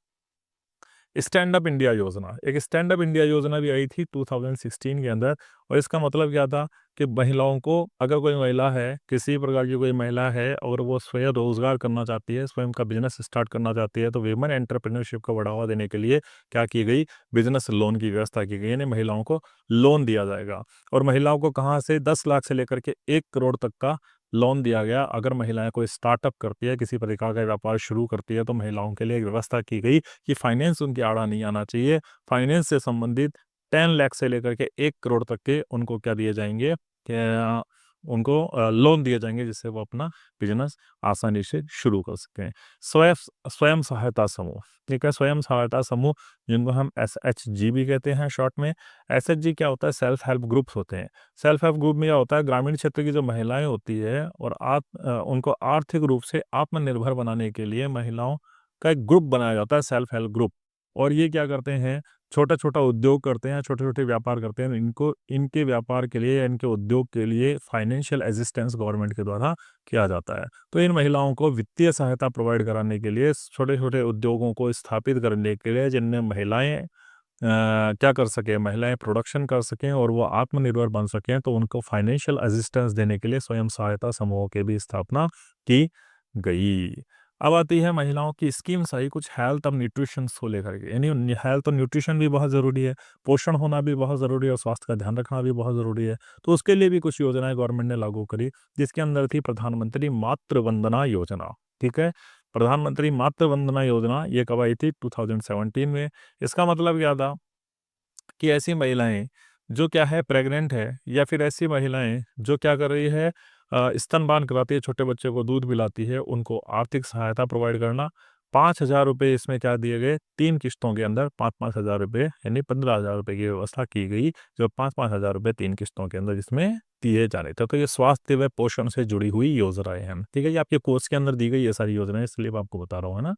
स्टैंड अप इंडिया योजना, एक स्टैंड अप इंडिया योजना भी आई थी 2016 के अंदर। और इसका मतलब क्या था कि महिलाओं को, अगर कोई महिला है, किसी प्रकार की कोई महिला है और वो स्वयं रोजगार करना चाहती है, स्वयं का बिजनेस स्टार्ट करना चाहती है, तो वुमेन एंटरप्रेन्योरशिप को बढ़ावा देने के लिए क्या की गई, बिजनेस लोन की व्यवस्था की गई। यानी महिलाओं को लोन दिया जाएगा। और महिलाओं को कहाँ से, 10 लाख से लेकर के 1 करोड़ तक का लोन दिया गया। अगर महिलाएं कोई स्टार्टअप करती है, किसी प्रकार का व्यापार शुरू करती है, तो महिलाओं के लिए एक व्यवस्था की गई कि फाइनेंस उनके आड़ा नहीं आना चाहिए। फाइनेंस से संबंधित 10 लाख से लेकर के 1 करोड़ तक के उनको क्या दिए जाएंगे, क्या उनको लोन दिए जाएंगे, जिससे वो अपना बिजनेस आसानी से शुरू कर सकें। स्वयं स्वयं सहायता समूह, ठीक है, स्वयं सहायता समूह, जिनको हम SHG भी कहते हैं शॉर्ट में। SHG क्या होता है, सेल्फ हेल्प ग्रुप्स होते हैं। सेल्फ हेल्प ग्रुप में क्या होता है, ग्रामीण क्षेत्र की जो महिलाएं होती है और उनको आर्थिक रूप से आत्मनिर्भर बनाने के लिए महिलाओं का एक ग्रुप बनाया जाता है, सेल्फ हेल्प ग्रुप। और ये क्या करते हैं, छोटा छोटा उद्योग करते हैं, छोटे छोटे व्यापार करते हैं। इनको इनके व्यापार के लिए, इनके उद्योग के लिए फाइनेंशियल असिस्टेंस गवर्नमेंट के द्वारा किया जाता है। तो इन महिलाओं को वित्तीय सहायता प्रोवाइड कराने के लिए, छोटे छोटे उद्योगों को स्थापित करने के लिए, जिनमें महिलाएं क्या कर सकें, महिलाएं प्रोडक्शन कर सकें और वो आत्मनिर्भर बन सकें, तो उनको फाइनेंशियल असिस्टेंस देने के लिए स्वयं सहायता समूहों की भी स्थापना की गई। अब आती है महिलाओं की स्कीम्स आई कुछ हेल्थ और न्यूट्रिशन को लेकर के। यानी हेल्थ और न्यूट्रिशन भी बहुत ज़रूरी है, पोषण होना भी बहुत ज़रूरी है, और स्वास्थ्य का ध्यान रखना भी बहुत ज़रूरी है। तो उसके लिए भी कुछ योजनाएं गवर्नमेंट ने लागू करी, जिसके अंदर थी प्रधानमंत्री मातृ वंदना योजना। ठीक है, प्रधानमंत्री मातृ वंदना योजना ये कब आई थी? 2017 में। इसका मतलब क्या था कि ऐसी महिलाएं जो क्या है प्रेग्नेंट है, या फिर ऐसी महिलाएं जो क्या कर रही है, स्तनपान कराती है, छोटे बच्चे को दूध पिलाती है, उनको आर्थिक सहायता प्रोवाइड करना। 5,000 रुपये इसमें क्या दिए गए? 3 किस्तों के अंदर 5-5 हज़ार रुपये, यानी 15,000 रुपये की व्यवस्था की गई, जो 5-5 हज़ार रुपये 3 किस्तों के अंदर इसमें दिए जा रहे थे। तो ये स्वास्थ्य व पोषण से जुड़ी हुई योजनाएं हैं, ठीक है। ये आपके कोर्स के अंदर दी गई ये सारी योजनाएं, इसलिए मैं आपको बता रहा हूँ, है ना।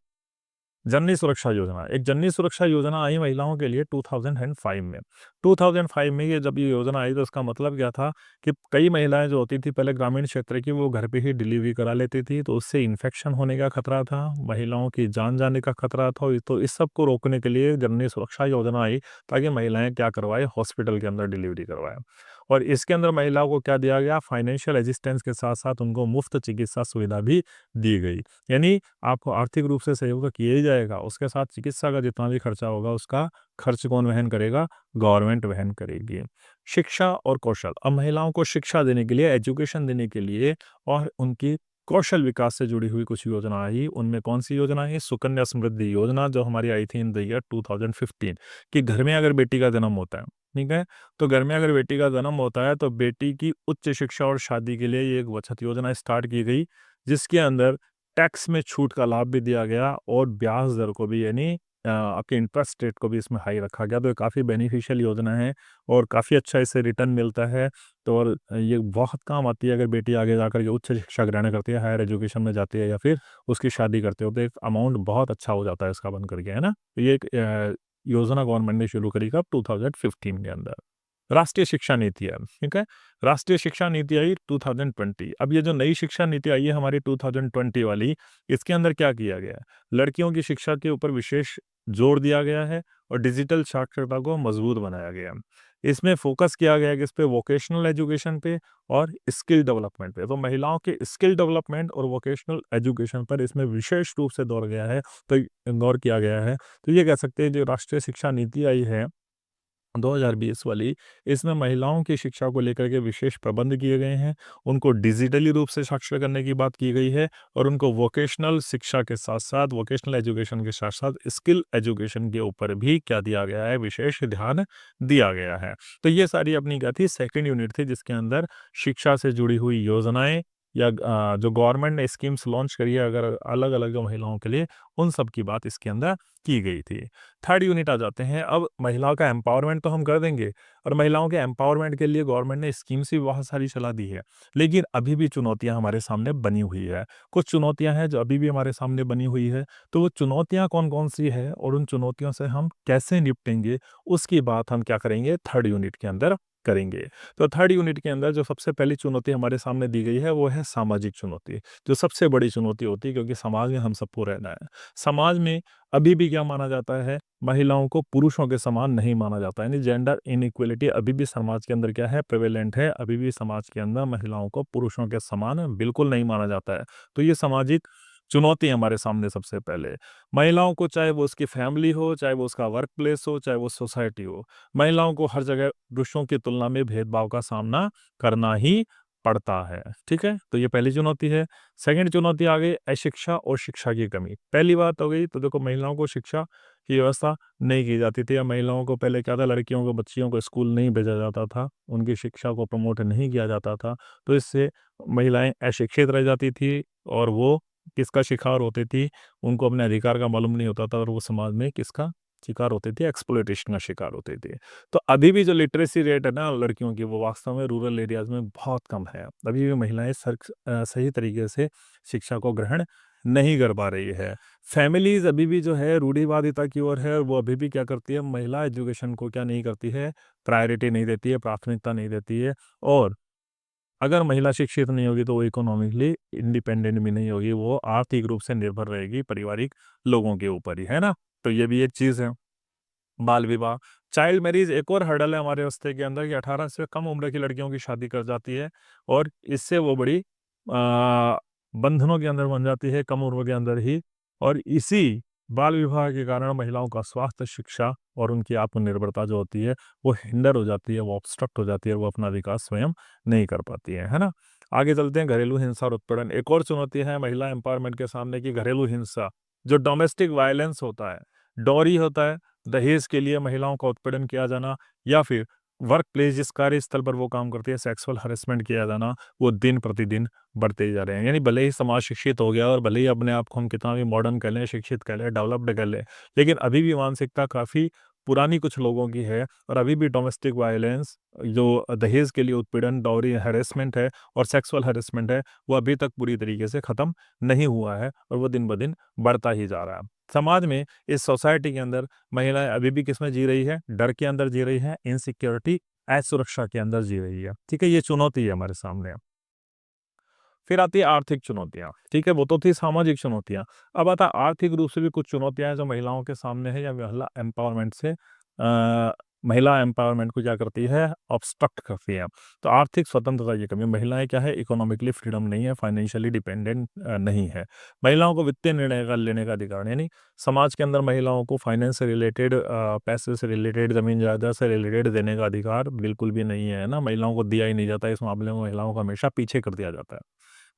जननी सुरक्षा योजना, एक जननी सुरक्षा योजना आई महिलाओं के लिए 2005 में। 2005 में ये जब ये योजना आई तो इसका मतलब क्या था कि कई महिलाएं जो होती थी पहले ग्रामीण क्षेत्र की, वो घर पे ही डिलीवरी करा लेती थी, तो उससे इन्फेक्शन होने का खतरा था, महिलाओं की जान जाने का खतरा था। तो इस सब को रोकने के लिए जननी सुरक्षा योजना आई, ताकि महिलाएं क्या करवाए, हॉस्पिटल के अंदर डिलीवरी करवाएं। और इसके अंदर महिलाओं को क्या दिया गया? फाइनेंशियल असिस्टेंस के साथ साथ उनको मुफ्त चिकित्सा सुविधा भी दी गई। यानी आपको आर्थिक रूप से सहयोग तो किया ही जाएगा, उसके साथ चिकित्सा का जितना भी खर्चा होगा उसका खर्च कौन वहन करेगा? गवर्नमेंट वहन करेगी। शिक्षा और कौशल, अब महिलाओं को शिक्षा देने के लिए, एजुकेशन देने के लिए और उनकी कौशल विकास से जुड़ी हुई कुछ योजना आई। उनमें कौन सी योजना है? सुकन्या समृद्धि योजना, जो हमारी आई थी इन द ईयर 2015, कि घर में अगर बेटी का जन्म होता है, ठीक है, तो घर में अगर बेटी का जन्म होता है तो बेटी की उच्च शिक्षा और शादी के लिए ये एक बचत योजना स्टार्ट की गई, जिसके अंदर टैक्स में छूट का लाभ भी दिया गया और ब्याज दर को भी, यानी आपके इंटरेस्ट रेट को भी इसमें हाई रखा गया। तो ये काफ़ी बेनिफिशियल योजना है और काफ़ी अच्छा इससे रिटर्न मिलता है। तो और ये बहुत काम आती है अगर बेटी आगे जाकर के उच्च शिक्षा ग्रहण करती है, हायर एजुकेशन में जाती है, या फिर उसकी शादी करते हो, तो एक अमाउंट बहुत अच्छा हो जाता है इसका बन करके, है ना। तो ये एक योजना गवर्नमेंट ने शुरू करी कब? 2015 के अंदर। राष्ट्रीय शिक्षा नीति है, ठीक है। राष्ट्रीय शिक्षा नीति आई 2020। अब ये जो नई शिक्षा नीति आई है हमारी 2020 वाली, इसके अंदर क्या किया गया है? लड़कियों की शिक्षा के ऊपर विशेष जोर दिया गया है और डिजिटल साक्षरता को मजबूत बनाया गया है। इसमें फोकस किया गया है कि इस पे वोकेशनल एजुकेशन पे और स्किल डेवलपमेंट पे। तो महिलाओं के स्किल डेवलपमेंट और वोकेशनल एजुकेशन पर इसमें विशेष रूप से गौर किया गया है। तो ये कह सकते हैं जो राष्ट्रीय शिक्षा नीति आई है 2020 वाली, इसमें महिलाओं की शिक्षा को लेकर के विशेष प्रबंध किए गए हैं। उनको डिजिटली रूप से साक्षर करने की बात की गई है और उनको वोकेशनल शिक्षा के साथ-साथ, वोकेशनल एजुकेशन के साथ-साथ स्किल एजुकेशन के ऊपर भी क्या दिया गया है? विशेष ध्यान दिया गया है। तो ये सारी अपनी क्या थी? सेकंड यूनिट थी, जिसके अंदर शिक्षा से जुड़ी हुई योजनाएँ या जो गवर्नमेंट ने स्कीम्स लॉन्च करी है अगर अलग-अलग जो महिलाओं के लिए, उन सब की बात इसके अंदर की गई थी। थर्ड यूनिट आ जाते हैं। अब महिलाओं का एम्पावरमेंट तो हम कर देंगे और महिलाओं के एम्पावरमेंट के लिए गवर्नमेंट ने स्कीम्स भी बहुत सारी चला दी है। लेकिन अभी भी चुनौतियाँ हमारे सामने बनी हुई है। कुछ चुनौतियाँ हैं जो अभी भी हमारे सामने बनी हुई है। तो वो चुनौतियाँ कौन-कौन सी है और उन चुनौतियों से हम कैसे निपटेंगे, उसकी बात हम क्या करेंगे? थर्ड यूनिट के अंदर करेंगे। तो थर्ड यूनिट के अंदर जो सबसे पहली चुनौती हमारे सामने दी गई है वो है सामाजिक चुनौती, जो सबसे बड़ी चुनौती होती है, क्योंकि समाज में हम सबको रहना है। समाज में अभी भी क्या माना जाता है? महिलाओं को पुरुषों के समान नहीं माना जाता है, यानी जेंडर इनइक्वालिटी अभी भी समाज के अंदर क्या है? प्रेवेलेंट है। अभी भी समाज के अंदर महिलाओं को पुरुषों के समान बिल्कुल नहीं माना जाता है। तो ये सामाजिक चुनौती है हमारे सामने सबसे पहले। महिलाओं को, चाहे वो उसकी फैमिली हो, चाहे वो उसका वर्क प्लेस हो, चाहे वो सोसाइटी हो, महिलाओं को हर जगह पुरुषों की तुलना में भेदभाव का सामना करना ही पड़ता है, ठीक है? तो ये पहली चुनौती है। सेकंड चुनौती आ गई अशिक्षा और शिक्षा की कमी। पहली बात हो गई तो देखो, महिलाओं को शिक्षा की व्यवस्था नहीं की जाती थी, या महिलाओं को पहले क्या था, लड़कियों को, बच्चियों को स्कूल नहीं भेजा जाता था, उनकी शिक्षा को प्रमोट नहीं किया जाता था। तो इससे महिलाएँ अशिक्षित रह जाती थी और वो किसका शिकार होती थी? उनको अपने अधिकार का मालूम नहीं होता था और वो समाज में किसका शिकार होते थे? एक्सप्लॉइटेशन का शिकार होते थे। तो अभी भी जो लिटरेसी रेट है ना लड़कियों की, वो वास्तव में रूरल एरियाज़ में बहुत कम है। अभी भी महिलाएँ सही तरीके से शिक्षा को ग्रहण नहीं कर पा रही है। फैमिलीज़ अभी भी जो है रूढ़िवादिता की ओर है और वो अभी भी क्या करती है? महिला एजुकेशन को क्या नहीं करती है? प्रायोरिटी नहीं देती है, प्राथमिकता नहीं देती है। और अगर महिला शिक्षित नहीं होगी तो वो इकोनॉमिकली इंडिपेंडेंट भी नहीं होगी, वो आर्थिक रूप से निर्भर रहेगी पारिवारिक लोगों के ऊपर ही, है ना? तो ये भी एक चीज़ है। बाल विवाह, चाइल्ड मैरिज एक और हर्डल है हमारे रास्ते के अंदर, कि 18 से कम उम्र की लड़कियों की शादी कर जाती है और इससे वो बड़ी बंधनों के अंदर बन जाती है कम उम्र के अंदर ही। और इसी बाल विवाह के कारण महिलाओं का स्वास्थ्य, शिक्षा और उनकी आत्मनिर्भरता जो होती है वो हिंडर हो जाती है, वो ऑब्स्ट्रक्ट हो जाती है, वो अपना विकास स्वयं नहीं कर पाती है ना? आगे चलते हैं, घरेलू हिंसा और उत्पीड़न। एक और चुनौती है महिला एम्पावरमेंट के सामने की घरेलू हिंसा, जो डोमेस्टिक वायलेंस होता है, डॉरी होता है, दहेज के लिए महिलाओं का उत्पीड़न किया जाना, या फिर वर्क प्लेस, जिस कार्यस्थल पर वो काम करती है, सेक्सुअल हरेसमेंट किया जाना, वो दिन प्रतिदिन बढ़ते ही जा रहे हैं। यानी भले ही समाज शिक्षित हो गया और भले ही अपने आप को हम कितना भी मॉडर्न कर लें, शिक्षित कर लें, डेवलप्ड कर लें, लेकिन अभी भी मानसिकता काफ़ी पुरानी कुछ लोगों की है, और अभी भी डोमेस्टिक वायलेंस, जो दहेज के लिए उत्पीड़न, डॉरी हैरेसमेंट है और सेक्सुअल हैरेसमेंट है, वो अभी तक पूरी तरीके से ख़त्म नहीं हुआ है, और वो दिन ब दिन बढ़ता ही जा रहा है। समाज में, इस सोसाइटी के अंदर महिलाएं अभी भी किस में जी रही है? डर के अंदर जी रही है, इनसिक्योरिटी, असुरक्षा के अंदर जी रही है। ठीक है, ये चुनौती है हमारे सामने। फिर आती है आर्थिक चुनौतियाँ, ठीक है, वो तो थी सामाजिक चुनौतियाँ। अब आता है आर्थिक रूप से भी कुछ चुनौतियाँ हैं जो महिलाओं के सामने है, या महिला एम्पावरमेंट को क्या करती है? ऑब्स्ट्रक्ट करती है। तो आर्थिक स्वतंत्रता की कमी, महिलाएं क्या है? इकोनॉमिकली फ्रीडम नहीं है, फाइनेंशियली डिपेंडेंट नहीं है। महिलाओं को वित्तीय निर्णय का लेने का अधिकार, यानी समाज के अंदर महिलाओं को फाइनेंस से रिलेटेड, पैसे से रिलेटेड, जमीन जायदाद से रिलेटेड देने का अधिकार बिल्कुल भी नहीं है ना, महिलाओं को दिया ही नहीं जाता। इस मामले में महिलाओं को हमेशा पीछे कर दिया जाता है।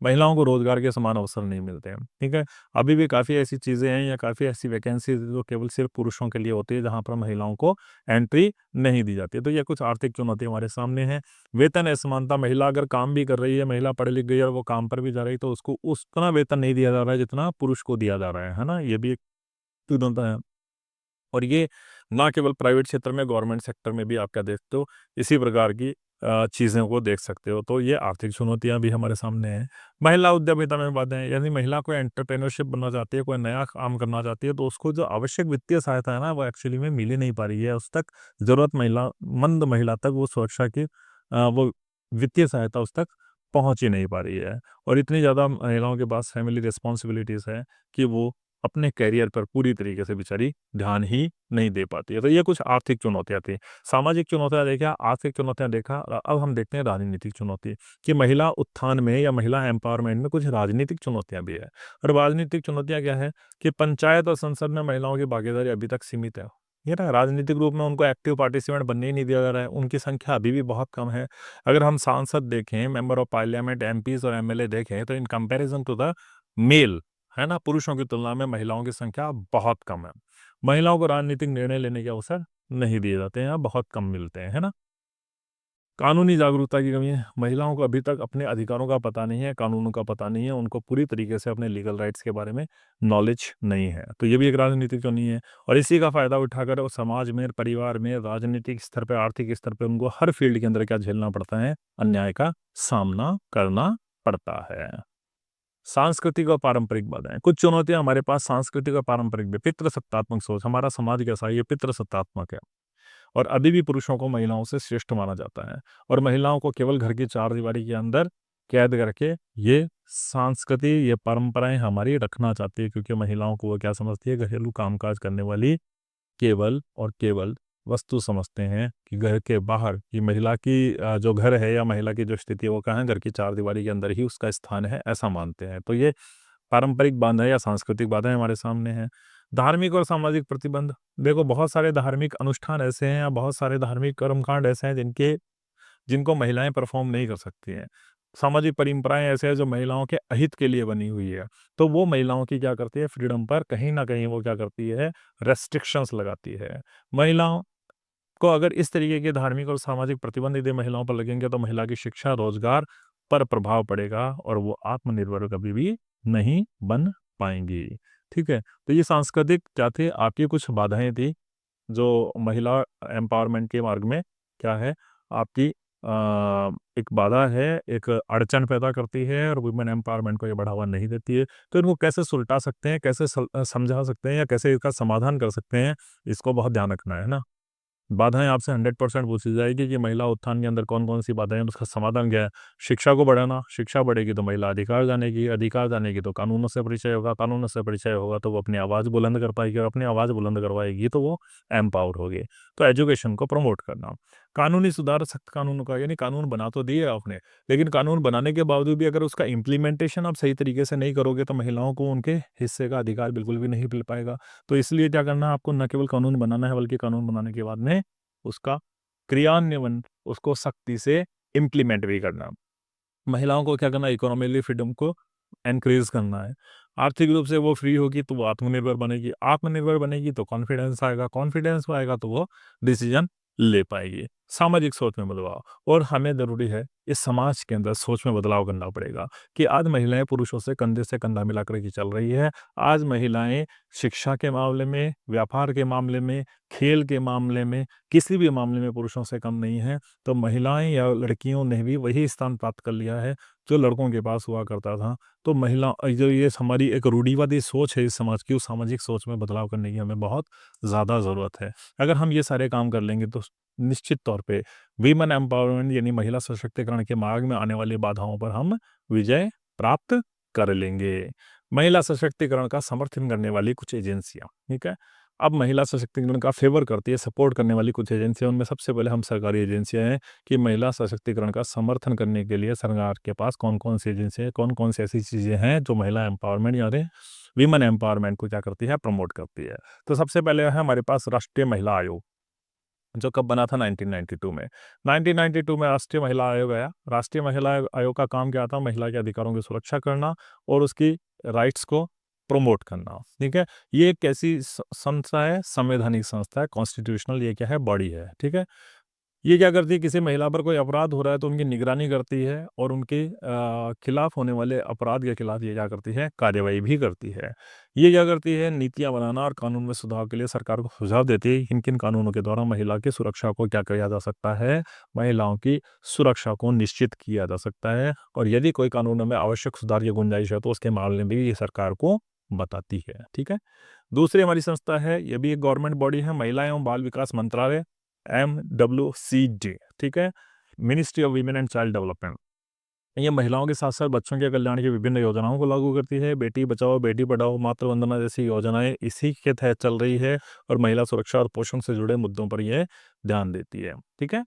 महिलाओं को रोजगार के समान अवसर नहीं मिलते हैं, ठीक है। अभी भी काफ़ी ऐसी चीज़ें हैं, या काफ़ी ऐसी वैकेंसीज जो केवल सिर्फ पुरुषों के लिए होती है, जहाँ पर महिलाओं को एंट्री नहीं दी जाती है। तो ये कुछ आर्थिक चुनौती हमारे सामने है। वेतन असमानता, महिला अगर काम भी कर रही है, महिला पढ़ लिख गई है और वो काम पर भी जा रही है, तो उसको उतना वेतन नहीं दिया जा रहा है जितना पुरुष को दिया जा रहा है ना, ये भी एक चुनौती है। और ये ना केवल प्राइवेट क्षेत्र में, गवर्नमेंट सेक्टर में भी आप क्या देखते हो, इसी प्रकार की चीज़ों को देख सकते हो। तो ये आर्थिक चुनौतियाँ भी हमारे सामने हैं। महिला उद्यमिता में बातें हैं, यानी महिला कोई एंटरप्रेन्योरशिप बनना चाहती है, कोई नया काम करना चाहती है, तो उसको जो आवश्यक वित्तीय सहायता है ना, वो एक्चुअली में मिल ही नहीं पा रही है। उस तक ज़रूरतमंद महिला तक वो सुरक्षा की, वो वित्तीय सहायता उस तक पहुँच ही नहीं पा रही है। और इतनी ज़्यादा महिलाओं के पास फैमिली रिस्पॉन्सिबिलिटीज़ है कि वो अपने करियर पर पूरी तरीके से बेचारी ध्यान ही नहीं दे पाती है। तो ये कुछ आर्थिक चुनौतियाँ थी। सामाजिक चुनौतियाँ देखा, आर्थिक चुनौतियाँ देखा, अब हम देखते हैं राजनीतिक चुनौती, कि महिला उत्थान में या महिला एम्पावरमेंट में कुछ राजनीतिक चुनौतियाँ भी है। और राजनीतिक चुनौतियाँ क्या है? कि पंचायत और संसद में महिलाओं की भागीदारी अभी तक सीमित है। ये ना, राजनीतिक रूप में उनको एक्टिव पार्टिसिपेंट बनने ही नहीं दिया जा रहा है, उनकी संख्या अभी भी बहुत कम है। अगर हम सांसद देखें, मेंबर ऑफ पार्लियामेंट, एमपीज़ और एमएलए देखें, तो in comparison to the male, है ना, पुरुषों की तुलना में महिलाओं की संख्या बहुत कम है। महिलाओं को राजनीतिक निर्णय लेने के अवसर नहीं दिए जाते हैं, या बहुत कम मिलते हैं, है ना। कानूनी जागरूकता की कमी है, महिलाओं को अभी तक अपने अधिकारों का पता नहीं है, कानूनों का पता नहीं है, उनको पूरी तरीके से अपने लीगल राइट्स के बारे में नॉलेज नहीं है। तो ये भी एक राजनीतिक कमी है, और इसी का फ़ायदा उठाकर वो समाज में, परिवार में, राजनीतिक स्तर पे, आर्थिक स्तर पे उनको हर फील्ड के अंदर क्या झेलना पड़ता है? अन्याय का सामना करना पड़ता है। सांस्कृतिक और पारंपरिक बाधाएँ। कुछ चुनौतियाँ हमारे पास सांस्कृतिक और पारंपरिक भी, पितृसत्तात्मक सोच, हमारा समाज कैसा है? ये पितृसत्तात्मक है, और अभी भी पुरुषों को महिलाओं से श्रेष्ठ माना जाता है, और महिलाओं को केवल घर की चारदीवारी के अंदर कैद करके ये संस्कृति, ये परंपराएँ हमारी रखना चाहती है, क्योंकि महिलाओं को वो क्या समझती है? घरेलू कामकाज करने वाली केवल और केवल वस्तु समझते हैं, कि घर के बाहर की महिला की, जो घर है या महिला की जो स्थिति है, वो कहाँ है? घर की चारदीवारी के अंदर ही उसका स्थान है, ऐसा मानते हैं। तो ये पारंपरिक बाधाएँ या सांस्कृतिक बाधाएँ हमारे सामने हैं। धार्मिक और सामाजिक प्रतिबंध, देखो बहुत सारे धार्मिक अनुष्ठान ऐसे हैं, या बहुत सारे धार्मिक कर्मकांड ऐसे हैं जिनको महिलाएँ परफ़ॉर्म नहीं कर सकती हैं। सामाजिक परंपराएँ ऐसे हैं जो महिलाओं के अहित के लिए बनी हुई है। तो वो महिलाओं की क्या करती है? फ्रीडम पर कहीं न कहीं वो क्या करती है? रेस्ट्रिक्शंस लगाती है। महिलाओं को अगर इस तरीके के धार्मिक और सामाजिक प्रतिबंध यदि महिलाओं पर लगेंगे, तो महिला की शिक्षा, रोजगार पर प्रभाव पड़ेगा, और वो आत्मनिर्भर कभी भी नहीं बन पाएंगी। ठीक है, तो ये सांस्कृतिक क्या थे? आपकी कुछ बाधाएं थी, जो महिला एम्पावरमेंट के मार्ग में क्या है, आपकी एक बाधा है, एक अड़चन पैदा करती है, और वुमेन एम्पावरमेंट को ये बढ़ावा नहीं देती है। तो इनको कैसे सुलटा सकते हैं, कैसे समझा सकते हैं, या कैसे इसका समाधान कर सकते हैं, इसको बहुत ध्यान रखना है ना। बाधाएँ आपसे 100% पूछी जाएगी कि महिला उत्थान के अंदर कौन-कौन सी बाधाएँ हैं, उसका समाधान क्या है? शिक्षा को बढ़ाना, शिक्षा बढ़ेगी तो महिला अधिकार जानेगी, अधिकार जानेगी तो कानूनों से परिचय होगा, कानूनों से परिचय होगा तो वो अपनी आवाज़ बुलंद कर पाएगी, और अपनी आवाज़ बुलंद करवाएगी तो वो एम्पावर होगी। तो एजुकेशन को प्रमोट करना। कानूनी सुधार, सख्त कानूनों का, यानी कानून बना तो दिए आपने, लेकिन कानून बनाने के बावजूद भी अगर उसका इम्प्लीमेंटेशन आप सही तरीके से नहीं करोगे, तो महिलाओं को उनके हिस्से का अधिकार बिल्कुल भी नहीं मिल पाएगा। तो इसलिए क्या करना है आपको? न केवल कानून बनाना है, बल्कि कानून बनाने के बाद में उसका क्रियान्वयन, उसको सख्ती से इम्प्लीमेंट भी करना। महिलाओं को क्या करना है, इकोनॉमिकली फ्रीडम को एनकरेज करना है। आर्थिक रूप से वो फ्री होगी तो वो आत्मनिर्भर बनेगी, आत्मनिर्भर बनेगी तो कॉन्फिडेंस आएगा, कॉन्फिडेंस आएगा तो वो डिसीजन ले पाएगी। सामाजिक सोच में बदलाव, और हमें ज़रूरी है इस समाज के अंदर सोच में बदलाव करना पड़ेगा कि आज महिलाएं पुरुषों से कंधा मिलाकर के चल रही है। आज महिलाएं शिक्षा के मामले में, व्यापार के मामले में, खेल के मामले में, किसी भी मामले में पुरुषों से कम नहीं है। तो महिलाएं या लड़कियों ने भी वही स्थान प्राप्त कर लिया है जो लड़कों के पास हुआ करता था। तो महिला जो ये हमारी एक रूढ़िवादी सोच है इस समाज की, उस सामाजिक सोच में बदलाव करने की हमें बहुत ज़्यादा ज़रूरत है। अगर हम ये सारे काम कर लेंगे तो निश्चित तौर पे वीमेन एम्पावरमेंट यानी महिला सशक्तिकरण के मार्ग में आने वाली बाधाओं पर हम विजय प्राप्त कर लेंगे। महिला सशक्तिकरण का समर्थन करने वाली कुछ एजेंसियां, ठीक है। अब महिला सशक्तिकरण का फेवर करती है, सपोर्ट करने वाली कुछ एजेंसियां, उनमें सबसे पहले हम सरकारी एजेंसियां हैं कि महिला सशक्तिकरण का समर्थन करने के लिए सरकार के पास कौन कौन सी एजेंसी है, कौन कौन सी ऐसी चीज़ें हैं जो महिला एम्पावरमेंट यानी वीमेन एम्पावरमेंट को क्या करती है, प्रमोट करती है। तो सबसे पहले है हमारे पास राष्ट्रीय महिला आयोग, जो कब बना था 1992 में। 1992 में राष्ट्रीय महिला आयोग आया। राष्ट्रीय महिला आयोग का काम क्या था, महिला के अधिकारों की सुरक्षा करना और उसकी राइट्स को प्रमोट करना, ठीक है। ये एक कैसी संस्था है, संवैधानिक संस्था है, कॉन्स्टिट्यूशनल ये क्या है, बॉडी है, ठीक है। ये क्या करती है, किसी महिला पर कोई अपराध हो रहा है तो उनकी निगरानी करती है और उनके खिलाफ होने वाले अपराध के खिलाफ ये क्या करती है, कार्यवाही भी करती है। ये क्या करती है, नीतियां बनाना और कानून में सुधार के लिए सरकार को सुझाव देती है किन किन कानूनों के द्वारा महिला की सुरक्षा को क्या किया जा सकता है, महिलाओं की सुरक्षा को निश्चित किया जा सकता है, और यदि कोई कानूनों में आवश्यक सुधार की गुंजाइश है तो उसके मामले में भी ये सरकार को बताती है, ठीक है। दूसरी हमारी संस्था है, ये भी एक गवर्नमेंट बॉडी है, महिला एवं बाल विकास मंत्रालय, MWCD, ठीक है, ministry of women and child development. ये महिलाओं के साथ साथ बच्चों के कल्याण की विभिन्न योजनाओं को लागू करती है। बेटी बचाओ, बेटी पढ़ाओ, मातृ वंदना जैसी योजनाएं इसी के तहत चल रही है और महिला सुरक्षा और पोषण से जुड़े मुद्दों पर यह ध्यान देती है, ठीक है।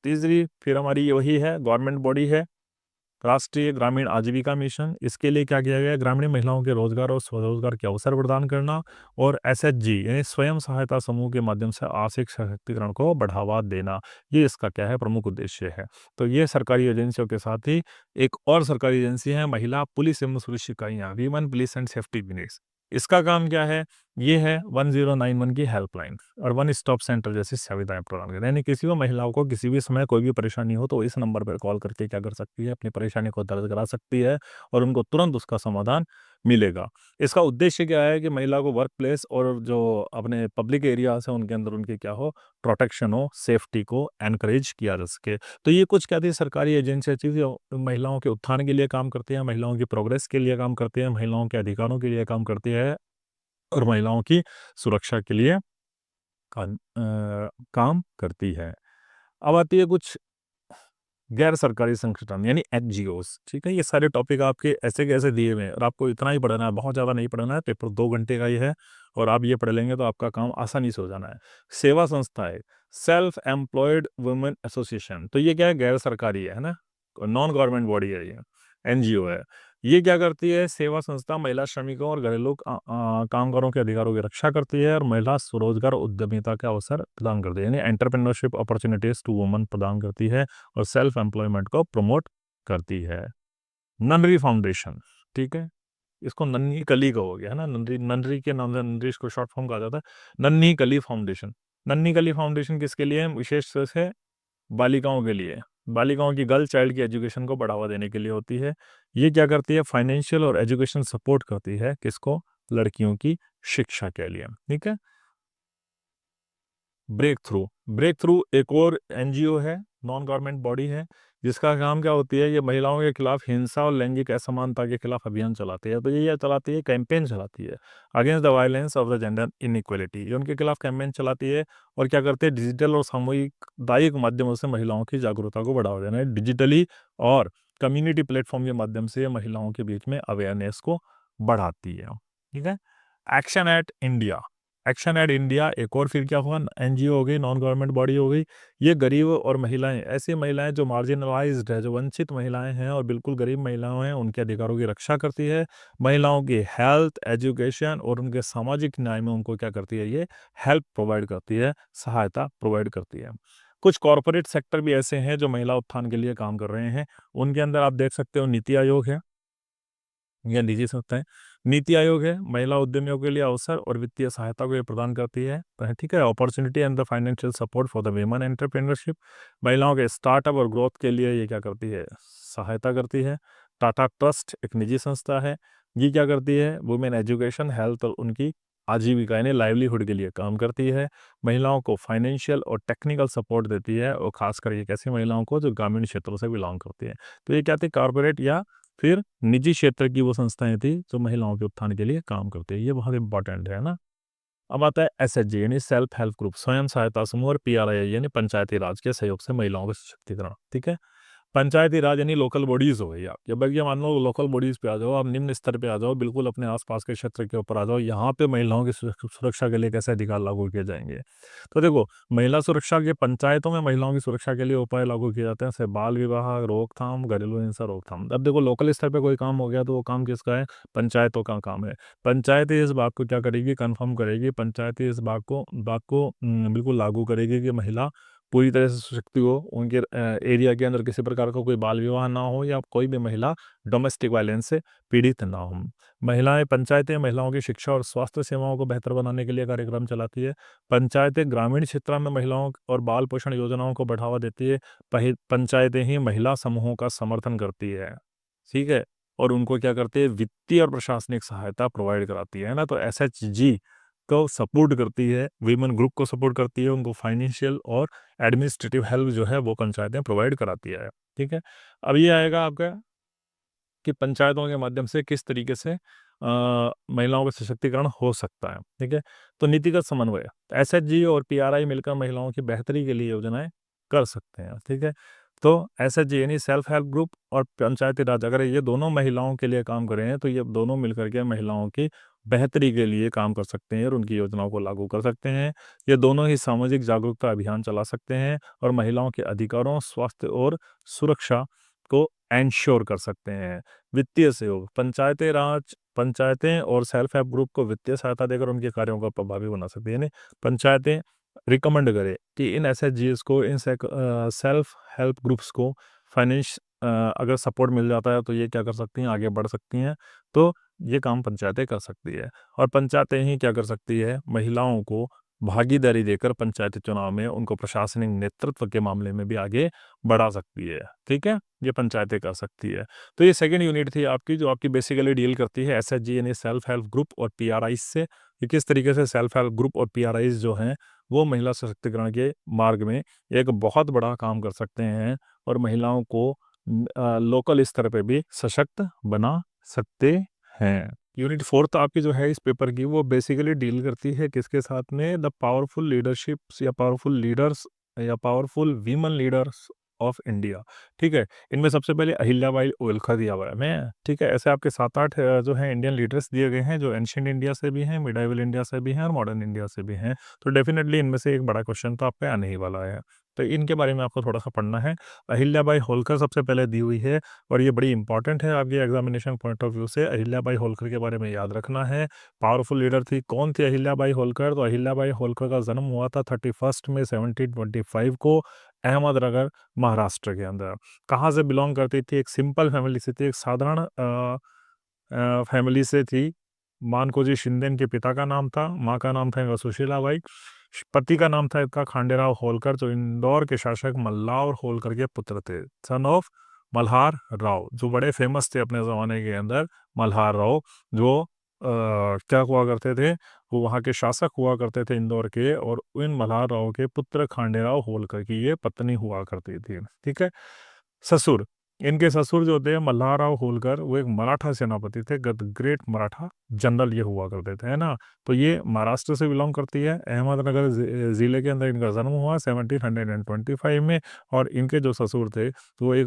तीसरी फिर हमारी वही है, गवर्नमेंट बॉडी है, राष्ट्रीय ग्रामीण आजीविका मिशन। इसके लिए क्या किया गया है, ग्रामीण महिलाओं के रोजगार और स्वरोजगार के अवसर प्रदान करना, और SHG यानी स्वयं सहायता समूह के माध्यम से आर्थिक सशक्तिकरण को बढ़ावा देना, ये इसका क्या है, प्रमुख उद्देश्य है। तो ये सरकारी एजेंसियों के साथ ही एक और सरकारी एजेंसी है, महिला पुलिस एवं सुरक्षा इकाइयाँ, women police and safety units. इसका काम क्या है, ये है 1091 की हेल्पलाइन और वन स्टॉप सेंटर जैसी सुविधाएं प्रदान करें, यानी किसी भी महिलाओं को किसी भी समय कोई भी परेशानी हो तो इस नंबर पर कॉल करके क्या कर सकती है, अपनी परेशानी को दर्ज करा सकती है और उनको तुरंत उसका समाधान मिलेगा। इसका उद्देश्य क्या है कि महिला को वर्क प्लेस और जो अपने पब्लिक एरियाज है उनके अंदर उनकी क्या हो, प्रोटेक्शन हो, सेफ्टी को एनकरेज किया जा सके। तो ये कुछ क्या थी, सरकारी एजेंसियाँ थी जो महिलाओं के उत्थान के लिए काम करती है, महिलाओं की प्रोग्रेस के लिए काम करती है, महिलाओं के अधिकारों के लिए काम करती है और महिलाओं की सुरक्षा के लिए काम करती है। अब आती है कुछ गैर सरकारी संगठन यानी NGOs, ठीक है। ये सारे टॉपिक आपके ऐसे के ऐसे दिए हुए हैं और आपको इतना ही पढ़ना है, बहुत ज़्यादा नहीं पढ़ना है, पेपर 2 घंटे का ही है और आप ये पढ़ लेंगे तो आपका काम आसानी से हो जाना है। सेवा संस्था है, सेल्फ एम्प्लॉयड वुमेन एसोसिएशन, तो ये क्या है, गैर सरकारी है ना, नॉन गवर्नमेंट बॉडी है, ये NGO है। ये क्या करती है, सेवा संस्था महिला श्रमिकों और घरेलू कामगारों के अधिकारों की रक्षा करती है और महिला स्वरोजगार उद्यमिता के अवसर प्रदान करती है, यानी एंटरप्रेन्योरशिप अपॉर्चुनिटीज टू वुमन प्रदान करती है और सेल्फ एम्प्लॉयमेंट को प्रमोट करती है। ननरी फाउंडेशन, ठीक है, इसको नन्ही कली कहोगे, है ना, ननरी, ननरी के नाम से ननरी इसको शॉर्ट फॉर्म कहा जाता है, नन्ही कली फाउंडेशन। नन्ही कली फाउंडेशन किसके लिए है, विशेष रूप से बालिकाओं के लिए, बालिकाओं की गर्ल चाइल्ड की एजुकेशन को बढ़ावा देने के लिए होती है। ये क्या करती है, फाइनेंशियल और एजुकेशन सपोर्ट करती है किसको, लड़कियों की शिक्षा के लिए, ठीक है। ब्रेक थ्रू, ब्रेक थ्रू एक और NGO है, नॉन गवर्नमेंट बॉडी है, जिसका काम क्या होती है, ये महिलाओं के खिलाफ हिंसा और लैंगिक असमानता के खिलाफ अभियान चलाती है। तो ये चलाती है, कैंपेन चलाती है against the violence of the gender inequality, ये उनके खिलाफ कैंपेन चलाती है और क्या करते हैं, डिजिटल और सामुदायिक माध्यमों से महिलाओं की जागरूकता को बढ़ावा देना है, डिजिटली और कम्युनिटी प्लेटफॉर्म के माध्यम से महिलाओं के बीच में अवेयरनेस को बढ़ाती है, ठीक है। Action at India, action aid India एक और फिर क्या हुआ, NGO हो गई, नॉन गवर्नमेंट बॉडी हो गई। ये गरीब और महिलाएं, ऐसी महिलाएं जो मार्जिनलाइज्ड है, जो वंचित महिलाएं हैं और बिल्कुल गरीब महिलाएं हैं, उनके अधिकारों की रक्षा करती है। महिलाओं की हेल्थ, एजुकेशन और उनके सामाजिक न्याय में उनको क्या करती है, ये हेल्प प्रोवाइड करती है, सहायता प्रोवाइड करती है। कुछ कॉर्पोरेट सेक्टर भी ऐसे हैं जो महिला उत्थान के लिए काम कर रहे हैं। उनके अंदर आप देख सकते हो नीति आयोग है या निजी संस्थाएं। नीति आयोग है, महिला उद्यमियों के लिए अवसर और वित्तीय सहायता को ये प्रदान करती है। ठीक है, opportunity and the financial support for the women entrepreneurship, महिलाओं के स्टार्टअप और ग्रोथ के लिए ये क्या करती है, सहायता करती है। टाटा ट्रस्ट एक निजी संस्था है, ये क्या करती है, वुमेन एजुकेशन, हेल्थ और उनकी आजीविका यानी लाइवलीहुड के लिए काम करती है। महिलाओं को फाइनेंशियल और टेक्निकल सपोर्ट देती है, और खासकर ये कैसी महिलाओं को जो ग्रामीण क्षेत्रों से बिलोंग करती है। तो ये क्या थी, कॉर्पोरेट या फिर निजी क्षेत्र की वो संस्थाएं थी जो महिलाओं के उत्थान के लिए काम करती है। ये बहुत इंपॉर्टेंट है ना। अब आता है एसएचजी यानी सेल्फ हेल्प ग्रुप, स्वयं सहायता समूह, और पीआरआई यानी पंचायती राज के सहयोग से महिलाओं का सशक्तिकरण। ठीक है, पंचायती राज यानी लोकल बॉडीज हो गई। आप जब भैया मान लो लोकल बॉडीज पे आ जाओ, आप निम्न स्तर पे आ जाओ, बिल्कुल अपने आसपास के क्षेत्र के ऊपर आ जाओ, यहाँ पे महिलाओं की सुरक्षा के लिए कैसे अधिकार लागू किए जाएंगे। तो देखो, महिला सुरक्षा के पंचायतों में महिलाओं की सुरक्षा के लिए उपाय लागू किए जाते हैं, जैसे बाल विवाह रोकथाम, घरेलू हिंसा रोकथाम। अब देखो, लोकल स्तर पे कोई काम हो गया तो वो काम किसका है, पंचायतों का काम है। पंचायत इस बात को क्या करेगी, कंफर्म करेगी, पंचायत इस बात को बिल्कुल लागू करेगी कि महिला पूरी तरह से सशक्त हो, उनके एरिया के अंदर किसी प्रकार का कोई बाल विवाह ना हो, या कोई भी महिला डोमेस्टिक वायलेंस से पीड़ित ना हो। पंचायतें महिलाओं की शिक्षा और स्वास्थ्य सेवाओं को बेहतर बनाने के लिए कार्यक्रम चलाती है। पंचायतें ग्रामीण क्षेत्रों में महिलाओं और बाल पोषण योजनाओं को बढ़ावा देती है। पंचायतें ही महिला समूहों का समर्थन करती है। ठीक है, और उनको क्या करती है, वित्तीय और प्रशासनिक सहायता प्रोवाइड कराती है ना। तो एसएचजी को सपोर्ट करती है, वीमेन ग्रुप को सपोर्ट करती है, उनको फाइनेंशियल और एडमिनिस्ट्रेटिव हेल्प जो है वो पंचायतें प्रोवाइड कराती है। ठीक है, अब ये आएगा आपका कि पंचायतों के माध्यम से किस तरीके से महिलाओं का सशक्तिकरण हो सकता है। ठीक है, तो नीतिगत समन्वय, एसएचजी और पीआरआई मिलकर महिलाओं की बेहतरी के लिए योजनाएं कर सकते हैं। ठीक है, तो एसएचजी यानी सेल्फ हेल्प ग्रुप और पंचायती राज, अगर ये दोनों महिलाओं के लिए काम कर रहे हैं तो ये दोनों मिलकर के महिलाओं की बेहतरी के लिए काम कर सकते हैं और उनकी योजनाओं को लागू कर सकते हैं। ये दोनों ही सामाजिक जागरूकता अभियान चला सकते हैं और महिलाओं के अधिकारों, स्वास्थ्य और सुरक्षा को एंश्योर कर सकते हैं। वित्तीय सहयोग, पंचायतें और सेल्फ हेल्प ग्रुप को वित्तीय सहायता देकर उनके कार्यों को प्रभावी बना सकती है। यानी पंचायतें रिकमेंड करें कि इन एसएचजीएस को, इन सेल्फ हेल्प ग्रुप्स को फाइनेंस अगर सपोर्ट मिल जाता है तो ये क्या कर सकती हैं, आगे बढ़ सकती हैं। तो ये काम पंचायतें कर सकती है, और पंचायतें ही क्या कर सकती है, महिलाओं को भागीदारी देकर पंचायती चुनाव में उनको प्रशासनिक नेतृत्व के मामले में भी आगे बढ़ा सकती है। ठीक है, ये पंचायतें कर सकती है। तो ये सेकंड यूनिट थी आपकी, जो आपकी बेसिकली डील करती है एसएचजी यानी सेल्फ हेल्प ग्रुप और पीआरआई से, कि किस तरीके से सेल्फ हेल्प ग्रुप और पीआरआई जो हैं वो महिला सशक्तिकरण के मार्ग में एक बहुत बड़ा काम कर सकते हैं और महिलाओं को लोकल स्तर पे भी सशक्त बना सकते हैं। यूनिट फोर्थ आपकी जो है इस पेपर की, वो बेसिकली डील करती है किसके साथ में, द पावरफुल लीडरशिप्स या पावरफुल लीडर्स या powerful women leaders of India. ठीक है, इनमें सबसे पहले अहिल्याबाई होलकर दिया हुआ है मैं। ठीक है, ऐसे आपके 7-8 जो है इंडियन लीडर्स दिए गए हैं, जो एंशियंट इंडिया से भी हैं, मिडाइवल इंडिया से भी हैं और मॉडर्न इंडिया से भी हैं। तो डेफिनेटली इनमें से एक बड़ा क्वेश्चन तो आपका आने ही वाला है, तो इनके बारे में आपको थोड़ा सा पढ़ना है। अहिल्याबाई होलकर सबसे पहले दी हुई है, और ये बड़ी इंपॉर्टेंट है आपके एग्जामिनेशन पॉइंट ऑफ व्यू से। अहिल्याबाई होलकर के बारे में याद रखना है। पावरफुल लीडर थी, कौन थी अहिल्याबाई होलकर, तो अहिल्याबाई होलकर का जन्म हुआ था 31 मई 1725 को अहमदनगर, महाराष्ट्र के अंदर। कहाँ से बिलोंग करती थी, एक सिंपल फैमिली से थी, एक साधारण फैमिली से थी। मानकोजी शिंदे इनके पिता का नाम था, माँ का नाम था इनका सुशीलाबाई, पति का नाम था इनका खांडेराव होलकर, जो इंदौर के शासक मल्हार होलकर के पुत्र थे, सन ऑफ मल्हार राव, जो बड़े फेमस थे अपने ज़माने के अंदर। मल्हार राव जो क्या हुआ करते थे, वो वहाँ के शासक हुआ करते थे इंदौर के, और इन मल्हार राव के पुत्र खांडेराव होलकर की ये पत्नी हुआ करती थी। ठीक है, ससुर, इनके ससुर जो थे मल्हारराव होलकर, वो एक मराठा सेनापति थे, ग्रेट मराठा जनरल ये हुआ करते थे, है ना। तो ये महाराष्ट्र से बिलोंग करती है, अहमदनगर ज़िले के अंदर इनका जन्म हुआ 1725 में, और इनके जो ससुर थे तो वो एक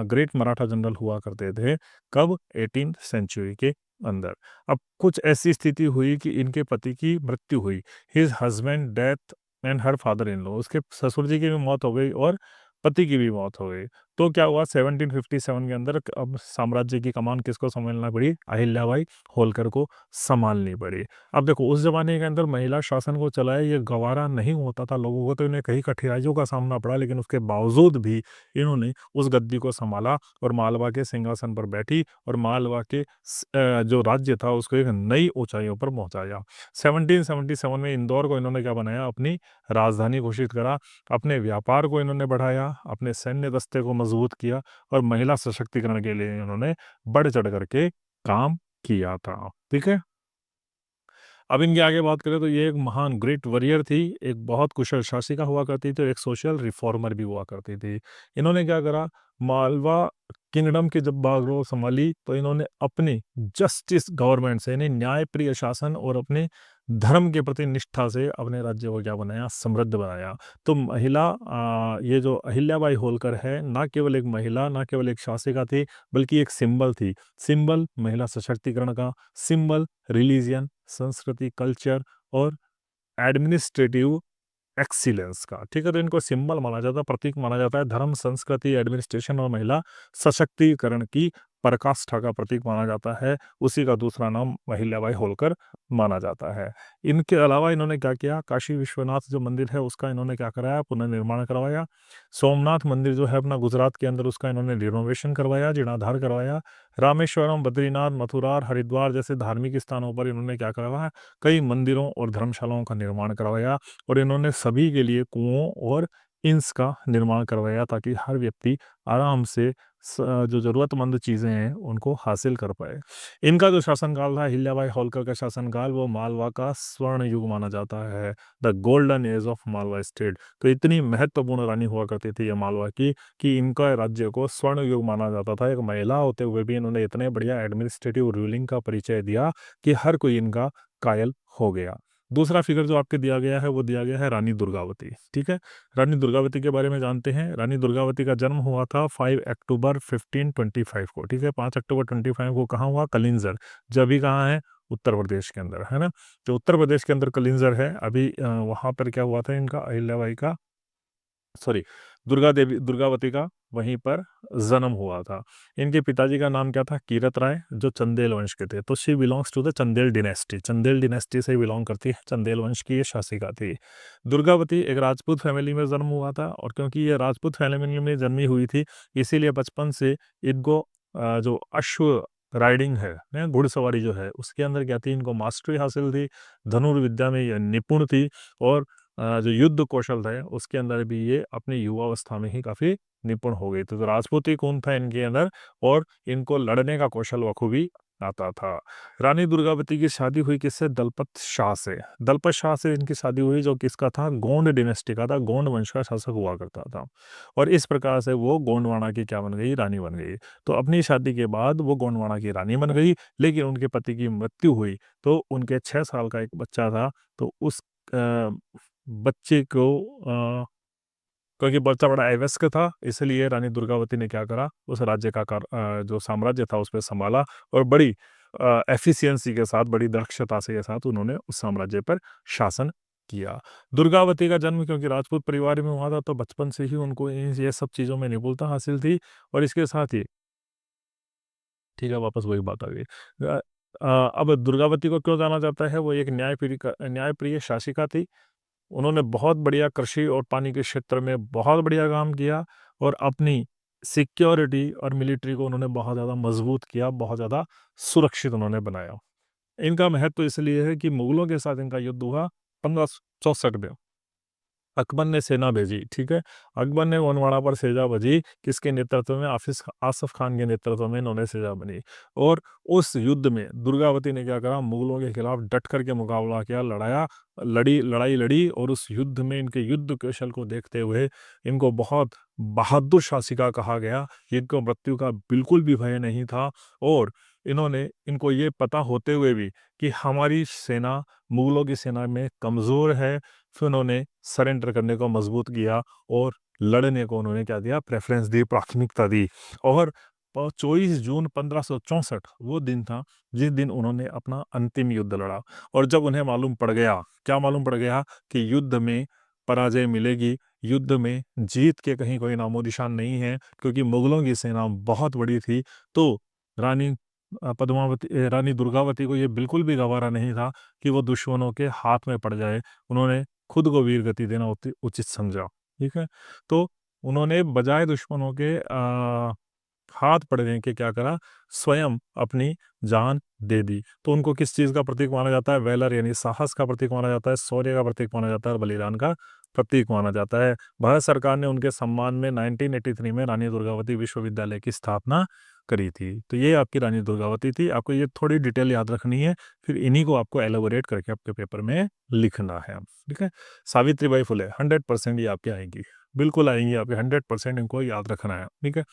ग्रेट मराठा जनरल हुआ करते थे। कब, 18th सेंचुरी के अंदर। अब कुछ ऐसी स्थिति हुई कि इनके पति की मृत्यु हुई, his husband death and her father in law, उसके ससुर जी की भी मौत हो गई और पति की भी मौत हो गई। तो क्या हुआ 1757 के अंदर अब साम्राज्य की कमान किसको संभालना पड़ी? अहिल्याबाई होलकर को संभालनी पड़ी। अब देखो उस जमाने के अंदर महिला शासन को चलाया ये गवारा नहीं होता था लोगों को, तो इन्हें कई कठिनाइयों का सामना पड़ा, लेकिन उसके बावजूद भी इन्होंने उस गद्दी को संभाला और मालवा के सिंहासन पर बैठी और मालवा के जो राज्य था उसको एक नई ऊंचाइयों पर पहुंचाया। 1777 में इंदौर को इन्होंने क्या बनाया? अपनी राजधानी घोषित करा। अपने व्यापार को इन्होंने बढ़ाया, अपने सैन्य दस्ते को मजबूत किया और महिला सशक्तिकरण के लिए इन्होंने बढ़ चढ़ करके काम किया था। ठीक है। अब इनकी आगे बात करें तो ये एक महान ग्रेट वॉरियर थी, एक बहुत कुशल शासिका हुआ करती थी और एक सोशल रिफॉर्मर भी हुआ करती थी। इन्होंने क्या करा? मालवा किंगडम की जब बागडोर संभाली तो इन्होंने अपनी जस्टिस गवर्नमेंट से यानी न्यायप्रिय शासन और अपने धर्म के प्रति निष्ठा से अपने राज्य को क्या बनाया? समृद्ध बनाया। तो महिला ये जो अहिल्याबाई होलकर है ना केवल एक महिला, ना केवल एक शासिका थी, बल्कि एक सिंबल थी। सिंबल महिला सशक्तिकरण का, सिंबल रिलीजियन, संस्कृति, कल्चर और एडमिनिस्ट्रेटिव एक्सीलेंस का। ठीक है, तो इनको सिंबल माना जाता है, प्रतीक माना जाता है। धर्म, संस्कृति, एडमिनिस्ट्रेशन और महिला सशक्तिकरण की पराकाष्ठा का प्रतीक माना जाता है। उसी का दूसरा नाम अहिल्याबाई होलकर माना जाता है। इनके अलावा इन्होंने क्या किया? काशी विश्वनाथ जो मंदिर है उसका इन्होंने क्या कराया? पुनर्निर्माण करवाया। सोमनाथ मंदिर जो है अपना गुजरात के अंदर, उसका इन्होंने रिनोवेशन करवाया, जीर्णोद्धार करवाया। रामेश्वरम, बद्रीनाथ, मथुरा और हरिद्वार जैसे धार्मिक स्थानों पर इन्होंने क्या करवाया? कई मंदिरों और धर्मशालाओं का निर्माण करवाया और इन्होंने सभी के लिए कुओं और इंस का निर्माण करवाया ताकि हर व्यक्ति आराम से जो ज़रूरतमंद चीज़ें हैं उनको हासिल कर पाए। इनका जो शासनकाल था, अहिल्याबाई होलकर का शासनकाल, वो मालवा का स्वर्ण युग माना जाता है, the golden age of Malwa state. तो इतनी महत्वपूर्ण रानी हुआ करती थी ये मालवा की कि इनका राज्य को स्वर्ण युग माना जाता था। एक महिला होते हुए भी इन्होंने इतने बढ़िया एडमिनिस्ट्रेटिव रूलिंग का परिचय दिया कि हर कोई इनका कायल हो गया। दूसरा फिगर जो आपके दिया गया है वो दिया गया है रानी दुर्गावती। ठीक है, रानी दुर्गावती के बारे में जानते हैं। रानी दुर्गावती का जन्म हुआ था 5 अक्टूबर 1525 को। ठीक है, 5 अक्टूबर 25 को कहाँ हुआ? कलिंजर। जो अभी कहाँ है? उत्तर प्रदेश के अंदर, है ना। तो उत्तर प्रदेश के अंदर कलिंजर है अभी। वहाँ पर क्या हुआ था इनका? अहिल्याबाई का, सॉरी, दुर्गावती का वहीं पर जन्म हुआ था। इनके पिताजी का नाम क्या था? कीरत राय, जो चंदेल वंश के थे। तो she belongs to the Chandel dynasty. Chandel dynasty से बिलोंग करती है, चंदेल वंश की ये शासिका थी। दुर्गावती एक राजपूत फैमिली में जन्म हुआ था और क्योंकि ये राजपूत फैमिली में जन्मी हुई थी इसीलिए बचपन से इनको जो अश्व राइडिंग है ना, घुड़सवारी जो है उसके अंदर क्या थी? इनको मास्टरी हासिल थी। धनुर्विद्या में ये निपुण थी और जो युद्ध कौशल है उसके अंदर भी ये अपनी युवावस्था में ही काफी निपुण हो गई। तो राजपूती खून था इनके अंदर और इनको लड़ने का कौशल बखूबी आता था। रानी दुर्गावती की शादी हुई किससे? दलपत शाह से। दलपत शाह से इनकी शादी हुई, जो किसका था? गोंड डिनेस्टी का था, गोंड वंश का शासक हुआ करता था। और इस प्रकार से वो गोंडवाना की क्या बन गई? रानी बन गई। तो अपनी शादी के बाद वो गोंडवाना की रानी बन गई, लेकिन उनके पति की मृत्यु हुई तो उनके 6 साल का एक बच्चा था, तो उस बच्चे को क्योंकि बच्चा बड़ा अवयस्क था इसलिए रानी दुर्गावती ने क्या करा? उस राज्य का जो साम्राज्य था उस पर संभाला और बड़ी एफिशिएंसी के साथ, बड़ी दक्षता से के साथ उन्होंने उस साम्राज्य पर शासन किया। दुर्गावती का जन्म क्योंकि राजपूत परिवार में हुआ था तो बचपन से ही उनको ये सब चीज़ों में निपुणता हासिल थी और इसके साथ ही, ठीक है, वापस वही बात आ गई। अब दुर्गावती को क्यों जाना जाता है? वो एक न्यायप्रिय शासिका थी। उन्होंने बहुत बढ़िया कृषि और पानी के क्षेत्र में बहुत बढ़िया काम किया और अपनी सिक्योरिटी और मिलिट्री को उन्होंने बहुत ज़्यादा मजबूत किया, बहुत ज़्यादा सुरक्षित उन्होंने बनाया। इनका महत्व इसलिए है कि मुगलों के साथ इनका युद्ध हुआ 1564 में। अकबर ने सेना भेजी, ठीक है। अकबर ने गोंडवाना पर सेना भेजी, किसके नेतृत्व में? आसिफ खान के नेतृत्व में इन्होंने सेना बनी और उस युद्ध में दुर्गावती ने क्या करा? मुगलों के खिलाफ डट करके मुकाबला किया, लड़ाई लड़ी और उस युद्ध में इनके युद्ध कौशल को देखते हुए इनको बहुत बहादुर शासिका कहा गया। इनको मृत्यु का बिल्कुल भी भय नहीं था और इनको ये पता होते हुए भी कि हमारी सेना मुगलों की सेना में कमज़ोर है, फिर उन्होंने सरेंडर करने को मजबूत किया और लड़ने को उन्होंने क्या दिया? प्रेफरेंस दी, प्राथमिकता दी। और 24 जून 1564 वो दिन था जिस दिन उन्होंने अपना अंतिम युद्ध लड़ा। और जब उन्हें मालूम पड़ गया, क्या मालूम पड़ गया? कि युद्ध में पराजय मिलेगी, युद्ध में जीत के कहीं कोई नामो निशान नहीं है, क्योंकि मुगलों की सेना बहुत बड़ी थी। तो रानी रानी दुर्गावती को ये बिल्कुल भी गवारा नहीं था कि वो दुश्मनों के हाथ में पड़ जाए। उन्होंने खुद को वीर गति देना उचित समझा। ठीक है। तो उन्होंने बजाय दुश्मनों के हाथ पड़ने के क्या करा, स्वयं अपनी जान दे दी। तो उनको किस चीज का प्रतीक माना जाता है? वेलर यानी साहस का प्रतीक माना जाता है, शौर्य का प्रतीक माना जाता है और बलिदान का प्रतीक माना जाता है। भारत सरकार ने उनके सम्मान में 1983 में रानी दुर्गावती विश्वविद्यालय की स्थापना करी थी। तो ये आपकी रानी दुर्गावती थी। आपको ये थोड़ी डिटेल याद रखनी है, फिर इन्हीं को आपको एलोबोरेट करके आपके पेपर में लिखना है। ठीक है। सावित्रीबाई फुले 100% ये आपके आएंगी, बिल्कुल आएंगी आपके, 100% इनको याद रखना है। ठीक है।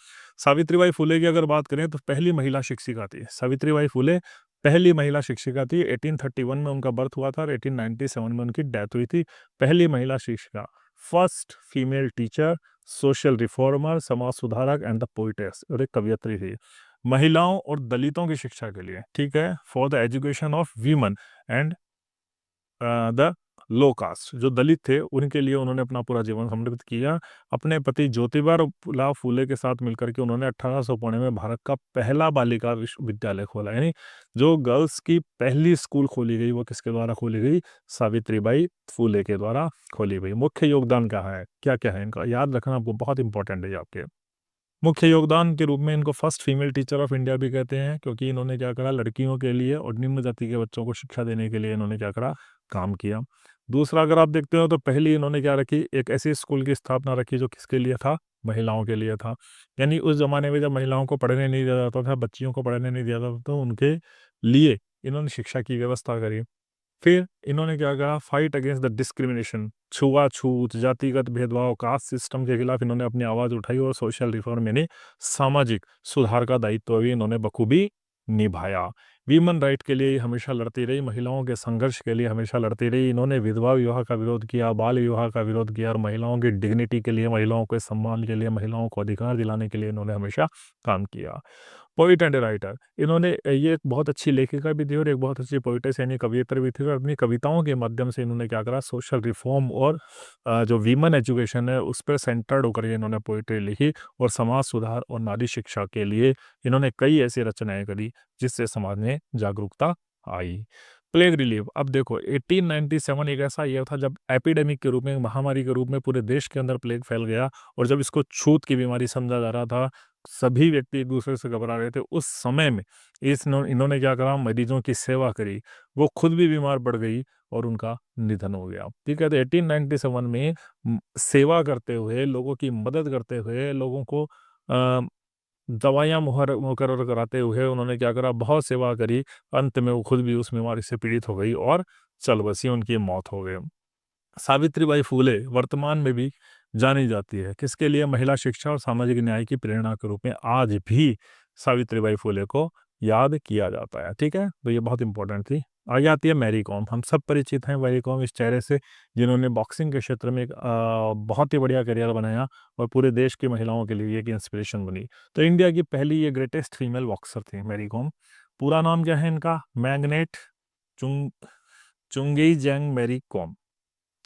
सावित्रीबाई फुले की अगर बात करें तो पहली महिला शिक्षिका थी सावित्रीबाई फुले। पहली महिला शिक्षिका थी। 1831 में उनका बर्थ हुआ था और 1897 में उनकी डेथ हुई थी। पहली महिला शिक्षिका, first female teacher, social reformer, समाज सुधारक एंड द पोइटेस, और एक कवियत्री थी। महिलाओं और दलितों की शिक्षा के लिए, ठीक है, for the education of women and the low caste, जो दलित थे उनके लिए उन्होंने अपना पूरा जीवन समर्पित किया। अपने पति ज्योतिबा फूले के साथ मिलकर के उन्होंने 1800 पुणे में भारत का पहला बालिका विश्वविद्यालय खोला। यानी जो गर्ल्स की पहली स्कूल खोली गई वो किसके द्वारा खोली गई? सावित्रीबाई फूले के द्वारा खोली गई। मुख्य योगदान क्या है, क्या क्या है इनका, याद रखना आपको, बहुत इंपॉर्टेंट है ये आपके। मुख्य योगदान के रूप में इनको first female teacher of India भी कहते हैं, क्योंकि इन्होंने क्या करा, लड़कियों के लिए और निम्न जाति के बच्चों को शिक्षा देने के लिए इन्होंने क्या करा, काम किया। दूसरा अगर आप देखते हो तो पहली इन्होंने क्या रखी, एक ऐसी स्कूल की स्थापना रखी जो किसके लिए था? महिलाओं के लिए था। यानी उस जमाने में जब महिलाओं को पढ़ने नहीं दिया जाता था, बच्चियों को पढ़ने नहीं दिया जाता था, तो उनके लिए इन्होंने शिक्षा की व्यवस्था करी। फिर इन्होंने क्या कहा, फाइट अगेंस्ट द डिस्क्रिमिनेशन, छुआछूत, जातिगत भेदभाव, कास्ट सिस्टम के खिलाफ इन्होंने अपनी आवाज उठाई और सोशल रिफॉर्म यानी सामाजिक सुधार का दायित्व भी इन्होंने बखूबी निभाया। वीमन राइट के लिए हमेशा लड़ती रही, महिलाओं के संघर्ष के लिए हमेशा लड़ती रही। इन्होंने विधवा विवाह का विरोध किया, बाल विवाह का विरोध किया और महिलाओं की डिग्निटी के लिए, महिलाओं के सम्मान के लिए, महिलाओं को अधिकार दिलाने के लिए इन्होंने हमेशा काम किया। पोइट एंड राइटर, इन्होंने ये एक बहुत अच्छी लेखिका भी थी और एक बहुत अच्छी पोइटेस यानी कवियत्री भी थी, और अपनी कविताओं के माध्यम से इन्होंने क्या करा, सोशल रिफॉर्म और जो वीमन एजुकेशन है उस पर सेंटर्ड होकर के इन्होंने पोइट्री लिखी और समाज सुधार और नारी शिक्षा के लिए इन्होंने कई ऐसी रचनाएं करी जिससे समाज में जागरूकता आई। प्लेग रिलीफ, अब देखो 1897 एक ऐसा ईयर था जब एपिडेमिक के रूप में, महामारी के रूप में पूरे देश के अंदर प्लेग फैल गया, और जब इसको छूत की बीमारी समझा जा रहा था, सभी व्यक्ति एक दूसरे से घबरा रहे थे। उस समय में इन्होंने क्या करा, मरीजों की सेवा करी। वो खुद भी बीमार पड़ गई और उनका निधन हो गया। ठीक है। तो 1897 में सेवा करते हुए, लोगों की मदद करते हुए, लोगों को दवाइयाँ मुकर्रर कराते हुए उन्होंने क्या करा, बहुत सेवा करी। अंत में वो खुद भी उस बीमारी से पीड़ित हो गई और चल बसी, उनकी मौत हो गई। सावित्रीबाई फूले वर्तमान में भी जानी जाती है किसके लिए? महिला शिक्षा और सामाजिक न्याय की प्रेरणा के रूप में आज भी सावित्रीबाई फूले को याद किया जाता है। ठीक है। तो ये बहुत इंपॉर्टेंट थी। आगे आती है मैरी कॉम। हम सब परिचित हैं मैरी कॉम इस चेहरे से, जिन्होंने बॉक्सिंग के क्षेत्र में एक बहुत ही बढ़िया करियर बनाया और पूरे देश की महिलाओं के लिए एक इंस्पिरेशन बनी। तो इंडिया की पहली ये ग्रेटेस्ट फीमेल बॉक्सर थी मैरी कॉम। पूरा नाम क्या है इनका? Magnet चुंग चुंगेई जैंग Mary com.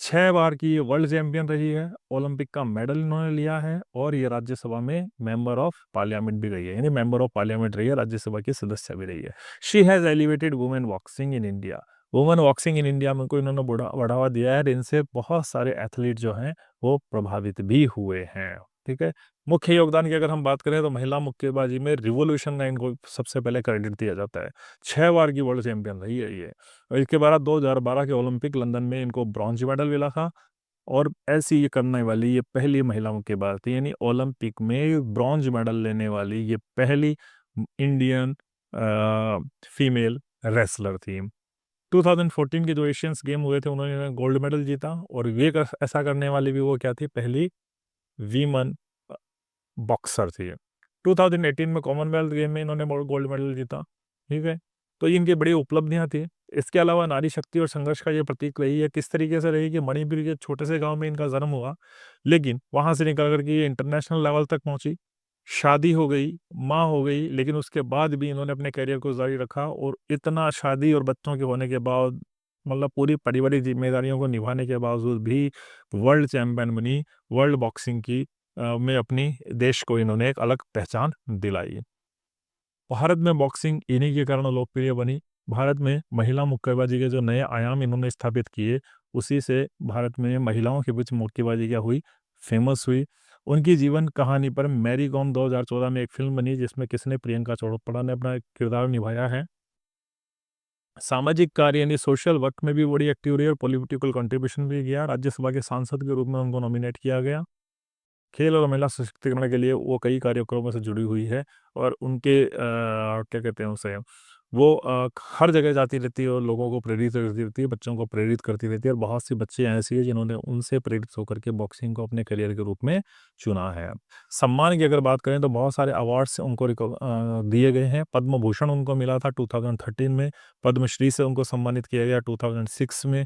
6 बार की ये वर्ल्ड चैंपियन रही है, ओलंपिक का मेडल इन्होंने लिया है, और ये राज्यसभा में मेंबर ऑफ पार्लियामेंट भी रही है, यानी मेंबर ऑफ पार्लियामेंट रही है, राज्यसभा की सदस्य भी रही है। She has elevated women boxing in India. Women boxing in India में को इन्होंने बढ़ावा दिया है, और इनसे बहुत सारे एथलीट जो हैं वो प्रभावित भी हुए हैं। ठीक है। मुख्य योगदान की अगर हम बात करें तो महिला मुक्केबाजी में रिवॉल्यूशन का इनको सबसे पहले क्रेडिट दिया जाता है। 6 बार की वर्ल्ड चैंपियन रही है ये। और इसके बाद 2012 के ओलंपिक लंदन में इनको ब्रॉन्ज मेडल मिला था, और ऐसी ये करने वाली ये पहली महिला मुक्केबाज थी, यानी ओलंपिक में ब्रॉन्ज मेडल लेने वाली ये पहली इंडियन फीमेल रेसलर थी। 2014 के जो एशियंस गेम हुए थे उन्होंने गोल्ड मेडल जीता, और ये ऐसा करने वाली भी वो क्या थी, पहली वीमन बॉक्सर थी। 2018 में कॉमनवेल्थ गेम में इन्होंने गोल्ड मेडल जीता। ठीक है। तो ये इनकी बड़ी उपलब्धियां थी। इसके अलावा नारी शक्ति और संघर्ष का ये प्रतीक रही है। किस तरीके से रही कि मणिपुर के छोटे से गांव में इनका जन्म हुआ, लेकिन वहां से निकल करके ये इंटरनेशनल लेवल तक पहुंची, शादी हो गई, माँ हो गई, लेकिन उसके बाद भी इन्होंने अपने करियर को जारी रखा, और इतना शादी और बच्चों के होने के बाद मतलब पूरी पारिवारिक जिम्मेदारियों को निभाने के बावजूद भी वर्ल्ड चैंपियन बनी। वर्ल्ड बॉक्सिंग की में अपनी देश को इन्होंने एक अलग पहचान दिलाई। भारत में बॉक्सिंग इन्हीं के कारण लोकप्रिय बनी। भारत में महिला मुक्केबाजी के जो नए आयाम इन्होंने स्थापित किए, उसी से भारत में महिलाओं के बीच मुक्केबाजी क्या हुई, फेमस हुई। उनकी जीवन कहानी पर मैरी कॉम 2014 में एक फिल्म बनी, जिसमें किसने, प्रियंका चोपड़ा ने अपना एक किरदार निभाया है। सामाजिक कार्य यानी सोशल वर्क में भी बड़ी एक्टिव रही और पॉलिटिकल कंट्रीब्यूशन भी किया। राज्यसभा के सांसद के रूप में उनको नॉमिनेट किया गया। खेल और महिला सशक्तिकरण के लिए वो कई कार्यक्रमों से जुड़ी हुई है और उनके क्या कहते हैं उसे, वो हर जगह जाती रहती है और लोगों को प्रेरित करती रहती है, बच्चों को प्रेरित करती रहती है। और बहुत सी बच्चे ऐसी है जिन्होंने उनसे प्रेरित होकर के बॉक्सिंग को अपने करियर के रूप में चुना है। सम्मान की अगर बात करें तो बहुत सारे अवार्ड्स उनको दिए गए हैं। पद्म भूषण उनको मिला था 2013 में, पद्मश्री से उनको सम्मानित किया गया 2006 में,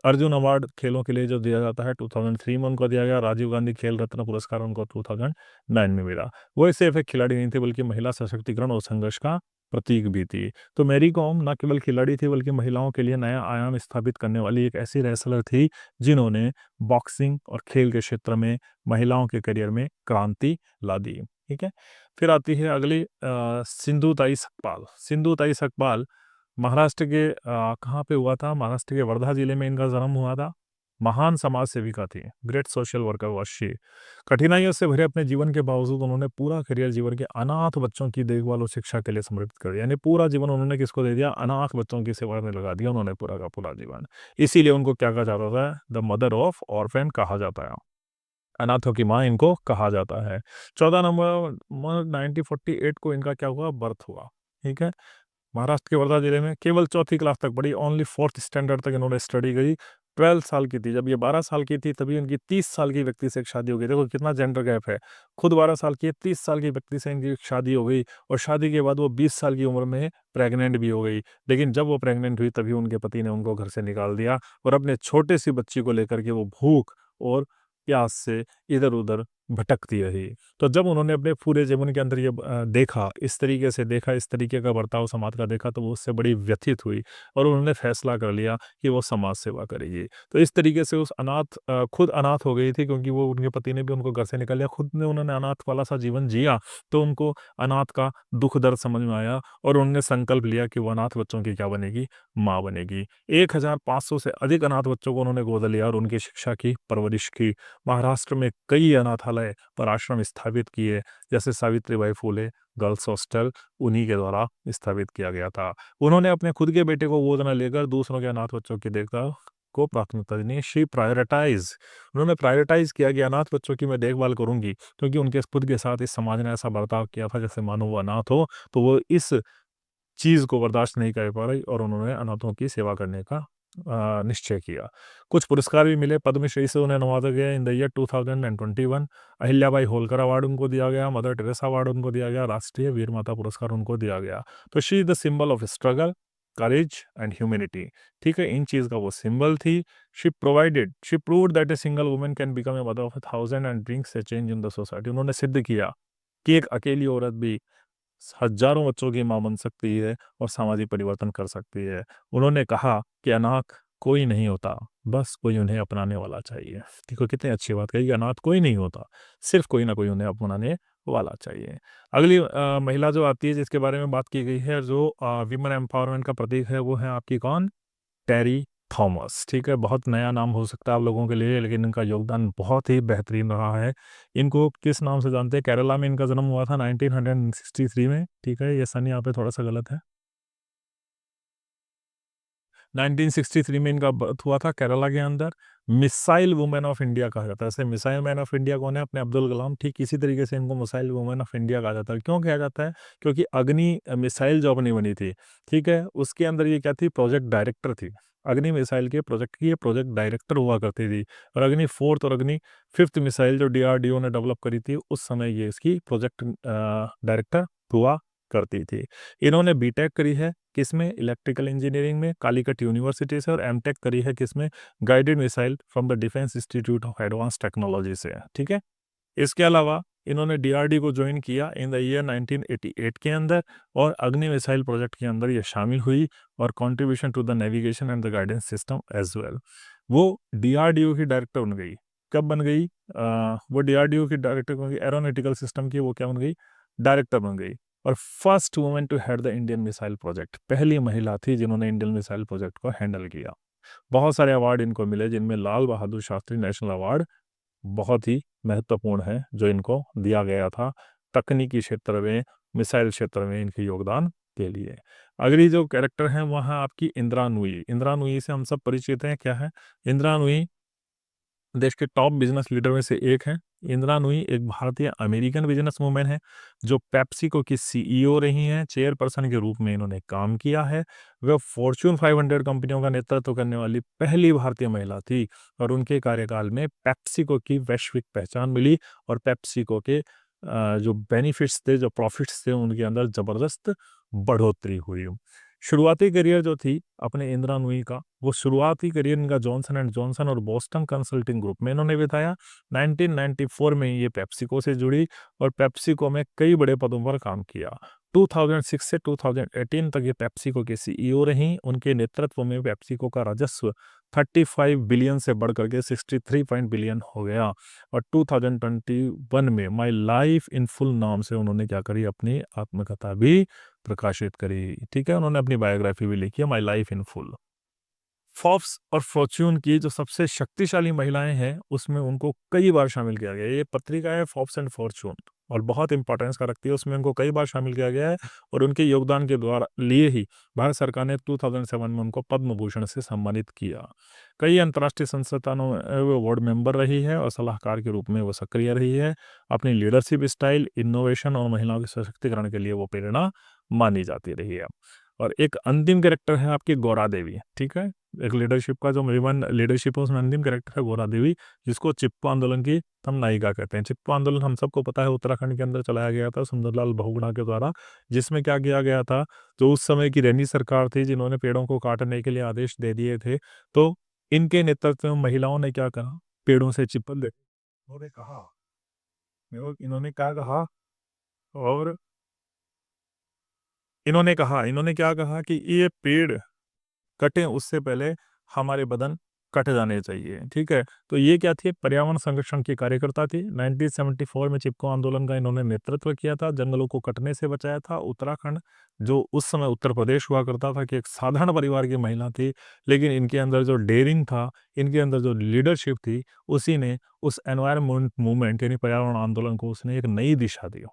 अर्जुन अवार्ड खेलों के लिए जो दिया जाता है 2003 में उनको दिया गया, राजीव गांधी खेल रत्न पुरस्कार उनको 2009 में मिला। वो सिर्फ एक खिलाड़ी नहीं थे बल्कि महिला सशक्तिकरण और संघर्ष का प्रतीक भी थी। तो मैरी कॉम न केवल खिलाड़ी थी बल्कि महिलाओं के लिए नया आयाम स्थापित करने वाली एक ऐसी रेसलर थी जिन्होंने बॉक्सिंग और खेल के क्षेत्र में महिलाओं के करियर में क्रांति ला दी। ठीक है, फिर आती है अगली सिंधु ताई सकपाल। सिंधु ताई सकपाल महाराष्ट्र के कहाँ पे हुआ था, महाराष्ट्र के वर्धा जिले में इनका जन्म हुआ था। महान समाज सेविका थी, great social worker was she. कठिनाइयों से भरे अपने जीवन के बावजूद उन्होंने पूरा करियर जीवन के अनाथ बच्चों की देखभाल और शिक्षा के लिए समर्पित कर दिया। यानी पूरा जीवन उन्होंने किसको दे दिया, अनाथ बच्चों की सेवा में लगा दिया उन्होंने पूरा का पूरा जीवन। इसीलिए उनको क्या कहा जाता है, द मदर ऑफ ऑर्फेन कहा जाता है, अनाथों की माँ इनको कहा जाता है। 14 नवंबर 1948 को इनका क्या हुआ, बर्थ हुआ। ठीक है, महाराष्ट्र के वर्धा जिले में केवल चौथी क्लास तक पढ़ी, ओनली फोर्थ स्टैंडर्ड तक इन्होंने स्टडी करी। 12 साल की थी जब ये, 12 साल की थी तभी उनकी 30 साल की व्यक्ति से एक शादी हो गई। देखो कितना जेंडर गैप है, खुद 12 साल की है, 30 साल की व्यक्ति से इनकी शादी हो गई और शादी के बाद वो 20 साल की उम्र में प्रेग्नेंट भी हो गई। लेकिन जब वो प्रेग्नेंट हुई तभी उनके पति ने उनको घर से निकाल दिया और अपने छोटे सी बच्ची को लेकर के वो भूख और प्यास से इधर उधर भटकती रही। तो जब उन्होंने अपने पूरे जीवन के अंदर ये देखा, इस तरीके से देखा, इस तरीके का बर्ताव समाज का देखा, तो वो उससे बड़ी व्यथित हुई और उन्होंने फैसला कर लिया कि वो समाज सेवा करेगी। तो इस तरीके से उस खुद अनाथ हो गई थी क्योंकि वो, उनके पति ने भी उनको घर से निकाल लिया, खुद ने उन्होंने अनाथ वाला सा जीवन जिया। तो उनको अनाथ का दुख दर्द समझ में आया और उन्होंने संकल्प लिया कि वो अनाथ बच्चों की क्या बनेगी, माँ बनेगी। 1500 से अधिक अनाथ बच्चों को उन्होंने गोद लिया और उनकी शिक्षा की, परवरिश की। महाराष्ट्र में कई अनाथालय पर आश्रम स्थापित किए, जैसे सावित्रीबाई फूले गर्ल्स हॉस्टल उन्हीं के द्वारा स्थापित किया गया था। उन्होंने अपने खुद के बेटे को गोद न लेकर दूसरों के अनाथ बच्चों की देखभाल को प्राथमिकता दी। शी प्रायोरिटाइज, उन्होंने प्रायोरिटाइज किया कि अनाथ बच्चों की मैं देखभाल करूंगी, क्योंकि उनके खुद के साथ इस समाज ने ऐसा बर्ताव किया था जैसे मानो वो अनाथ हो। तो वो इस चीज़ को बर्दाश्त नहीं कर पा रही और उन्होंने अनाथों की सेवा करने का निश्चय किया। कुछ पुरस्कार भी मिले, पद्मश्री से उन्हें नवाजा गया in the year 2021। Ahilyabai Holkar award उनको दिया गया, मदर टेरेसा अवार्ड उनको दिया गया, राष्ट्रीय वीर माता पुरस्कार उनको दिया गया। तो she is the symbol of struggle, courage and humanity. ठीक है, इन चीज़ का वो सिंबल थी। She proved that a single woman can become a mother of 1000 and brings A change in the society. उन्होंने सिद्ध किया कि एक अकेली औरत भी हजारों बच्चों की मां बन सकती है और सामाजिक परिवर्तन कर सकती है। उन्होंने कहा कि अनाथ कोई नहीं होता, बस कोई उन्हें अपनाने वाला चाहिए। देखो कितनी अच्छी बात कही कि अनाथ कोई नहीं होता, सिर्फ कोई ना कोई उन्हें अपनाने वाला चाहिए। अगली महिला जो आती है जिसके बारे में बात की गई है, जो विमेन एम्पावरमेंट का प्रतीक है, वो है आपकी कौन, टेरी थॉमस। ठीक है, बहुत नया नाम हो सकता है आप लोगों के लिए, लेकिन इनका योगदान बहुत ही बेहतरीन रहा है। इनको किस नाम से जानते हैं, केरला में इनका जन्म हुआ था 1963 में। ठीक है, ये सन यहाँ पे थोड़ा सा गलत है, 1963 में इनका बर्थ हुआ था केरला के अंदर। मिसाइल वुमेन ऑफ इंडिया कहा जाता है। ऐसे मिसाइल मैन ऑफ इंडिया कौन है, अपने अब्दुल कलाम। ठीक इसी तरीके से इनको मिसाइल वुमेन ऑफ इंडिया कहा जाता है। क्यों कहा जाता है, क्योंकि अग्नि मिसाइल जो अपनी बनी थी, ठीक है, उसके अंदर ये क्या थी, प्रोजेक्ट डायरेक्टर थी। अग्नि मिसाइल के प्रोजेक्ट की ये प्रोजेक्ट डायरेक्टर हुआ करती थी। और अग्नि फोर्थ और अग्नि फिफ्थ मिसाइल जो डीआरडीओ ने डेवलप करी थी, उस समय ये इसकी प्रोजेक्ट डायरेक्टर हुआ करती थी। इन्होंने बीटेक करी है किसमें, इलेक्ट्रिकल इंजीनियरिंग में, कालीकट यूनिवर्सिटी से, और एमटेक करी है किसमें, guided missile from the defence institute of advance technology से। ठीक है, इसके अलावा इन्होंने डीआरडी को ज्वाइन किया इन द ईयर 1988 के अंदर, और अग्नि मिसाइल प्रोजेक्ट के अंदर ये शामिल हुई, और contribution to the navigation and the guidance system as well. वो डीआरडीओ की डायरेक्टर बन गई। कब बन गई? वो डीआरडीओ की डायरेक्टर बन गई, एरोनॉटिकल सिस्टम की वो क्या बन गई? डायरेक्टर बन गई। और first woman to head the Indian missile project, पहली महिला थी जिन्होंने इंडियन मिसाइल प्रोजेक्ट को हैंडल किया। बहुत सारे अवार्ड इनको मिले, जिनमें लाल बहादुर शास्त्री नेशनल अवार्ड बहुत ही महत्वपूर्ण है जो इनको दिया गया था तकनीकी क्षेत्र में, मिसाइल क्षेत्र में इनके योगदान के लिए। अगली जो कैरेक्टर है वह है आपकी इंदिरा नूई। इंदिरा नूई से हम सब परिचित हैं। क्या है इंदिरा नूई? देश के टॉप बिजनेस लीडर में से एक है। इंदिरा नूई एक भारतीय अमेरिकन बिजनेस वूमेन है जो पेप्सिको की सीईओ रही हैं, चेयरपर्सन के रूप में इन्होंने काम किया है। वह फॉर्च्यून 500 कंपनियों का नेतृत्व करने वाली पहली भारतीय महिला थी, और उनके कार्यकाल में पेप्सिको की वैश्विक पहचान मिली, और पेप्सिको के जो बेनिफिट्स थे, जो प्रॉफिट्स थे, उनके अंदर जबरदस्त बढ़ोतरी हुई। शुरुआती करियर जो थी अपने इंदिरा नूई का, वो शुरुआती करियर इनका जॉनसन एंड जॉनसन और बोस्टन कंसल्टिंग ग्रुप में इन्होंने बिताया। 1994 में ये पेप्सिको से जुड़ी, और पेप्सिको में कई बड़े पदों पर काम किया। 2006 से 2018 तक ये पेप्सिको के सीईओ रहीं। उनके नेतृत्व में पेप्सिको का राजस्व 35 बिलियन से बढ़कर के 63 बिलियन हो गया। और 2021 में माई लाइफ इन फुल नाम से उन्होंने क्या करी? अपनी आत्मकथा भी प्रकाशित करी। ठीक है, उन्होंने अपनी बायोग्राफी भी लिखी है, my life in full. Forbes और फॉर्च्यून की जो सबसे शक्तिशाली महिलाएं हैं उसमें उनको कई बार शामिल किया गया है। ये पत्रिका है फोर्ब्स एंड फॉर्च्यून, और बहुत इंपॉर्टेंस का रखती है। उसमें उनको कई बार शामिल किया गया है, और उनके योगदान के द्वारा लिए ही भारत सरकार ने 2007 में उनको पद्म भूषण से सम्मानित किया। कई अंतर्राष्ट्रीय संस्थानों में वो बोर्ड मेंबर रही है, और सलाहकार के रूप में वो सक्रिय रही है। अपनी लीडरशिप स्टाइल, इनोवेशन और महिलाओं के सशक्तिकरण के लिए वो प्रेरणा मानी जाती रही है। और एक अंतिम कैरेक्टर है आपकी गौरा देवी। ठीक है, एक लीडरशिप का जो विमन लीडरशिप है उसमें अंतिम कैरेक्टर है गौरा देवी, जिसको चिपको आंदोलन की हम नायिका कहते हैं। चिपको आंदोलन हम सबको पता है उत्तराखंड के अंदर चलाया गया था सुंदरलाल बहुगुणा के द्वारा, जिसमें क्या किया गया था? जो उस समय की रैनी सरकार थी जिन्होंने पेड़ों को काटने के लिए आदेश दे दिए थे, तो इनके नेतृत्व में महिलाओं ने क्या कहा? पेड़ों से चिपक गए। उन्होंने कहा, इन्होंने क्या कहा? और इन्होंने क्या कहा कि ये पेड़ कटें उससे पहले हमारे बदन कट जाने चाहिए। ठीक है, तो ये क्या थी? पर्यावरण संरक्षण की कार्यकर्ता थी। 1974 में चिपको आंदोलन का इन्होंने नेतृत्व किया था, जंगलों को कटने से बचाया था। उत्तराखंड जो उस समय उत्तर प्रदेश हुआ करता था, कि एक साधारण परिवार की महिला थी, लेकिन इनके अंदर जो डेयरिंग था, इनके अंदर जो लीडरशिप थी, उसी ने उस एनवायरमेंट मूवमेंट यानी पर्यावरण आंदोलन को उसने एक नई दिशा दी।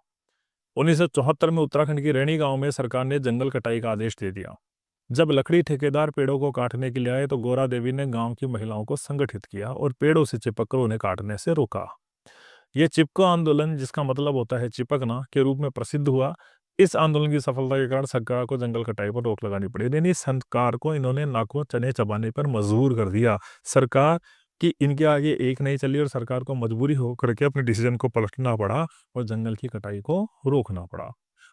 1974 में उत्तराखंड की रैनी गांव में सरकार ने जंगल कटाई का आदेश दे दिया। जब लकड़ी ठेकेदार पेड़ों को काटने के लिए आए तो गौरा देवी ने गांव की महिलाओं को संगठित किया और पेड़ों से चिपककर उन्हें काटने से रोका। ये चिपको आंदोलन, जिसका मतलब होता है चिपकना, के रूप में प्रसिद्ध हुआ। इस आंदोलन की सफलता के कारण सरकार को जंगल कटाई पर रोक लगानी पड़ी, यानी सरकार को इन्होंने नाकों चने चबाने पर मजबूर कर दिया। सरकार की इनके आगे एक नहीं चली, और सरकार को मजबूरी होकर के अपने डिसीजन को पलटना पड़ा और जंगल की कटाई को रोकना पड़ा।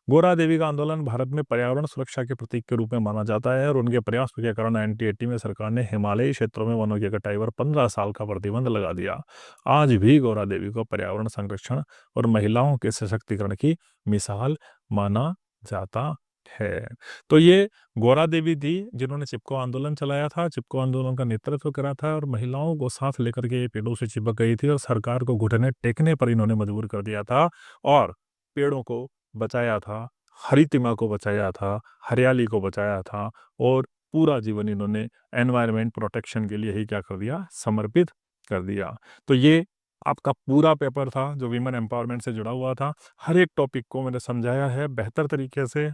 गोरा देवी का आंदोलन भारत में पर्यावरण सुरक्षा के प्रतीक के रूप में माना जाता है, और उनके प्रयास के कारण 1980 में सरकार ने हिमालयी क्षेत्रों में वनों की कटाई पर 15 साल का प्रतिबंध लगा दिया। आज भी गौरा देवी को पर्यावरण संरक्षण और महिलाओं के सशक्तिकरण की मिसाल माना जाता है। तो ये गौरा देवी थी जिन्होंने चिपको आंदोलन चलाया था, चिपको आंदोलन का नेतृत्व करा था, और महिलाओं को साथ लेकर के ये पेड़ों से चिपक गई थी, और सरकार को घुटने टेकने पर इन्होंने मजबूर कर दिया था, और पेड़ों को बचाया था, हरितिमा को बचाया था, हरियाली को बचाया था, और पूरा जीवन इन्होंने एनवायरनमेंट प्रोटेक्शन के लिए ही क्या कर दिया? समर्पित कर दिया। तो ये आपका पूरा पेपर था जो वीमेन एम्पावरमेंट से जुड़ा हुआ था। हर एक टॉपिक को मैंने समझाया है बेहतर तरीके से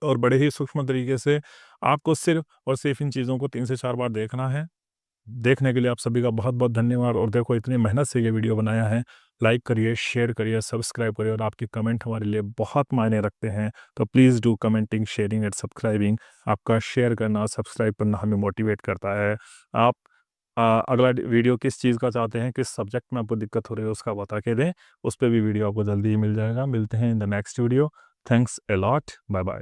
और बड़े ही सूक्ष्म तरीके से। आपको सिर्फ और सिर्फ इन चीज़ों को 3 से 4 बार देखना है। देखने के लिए आप सभी का बहुत-बहुत धन्यवाद। और देखो, इतनी मेहनत से ये वीडियो बनाया है। लाइक करिए, शेयर करिए, सब्सक्राइब करिए, और आपके कमेंट हमारे लिए बहुत मायने रखते हैं। तो please do commenting, sharing and subscribing. आपका शेयर करना, सब्सक्राइब करना हमें मोटिवेट करता है। आप अगला वीडियो किस चीज़ का चाहते हैं, किस सब्जेक्ट में आपको दिक्कत हो रही है उसका बता के दें। उस पे भी वीडियो आपको जल्दी ही मिल जाएगा। मिलते हैं in the next video. Thanks a lot. Bye bye.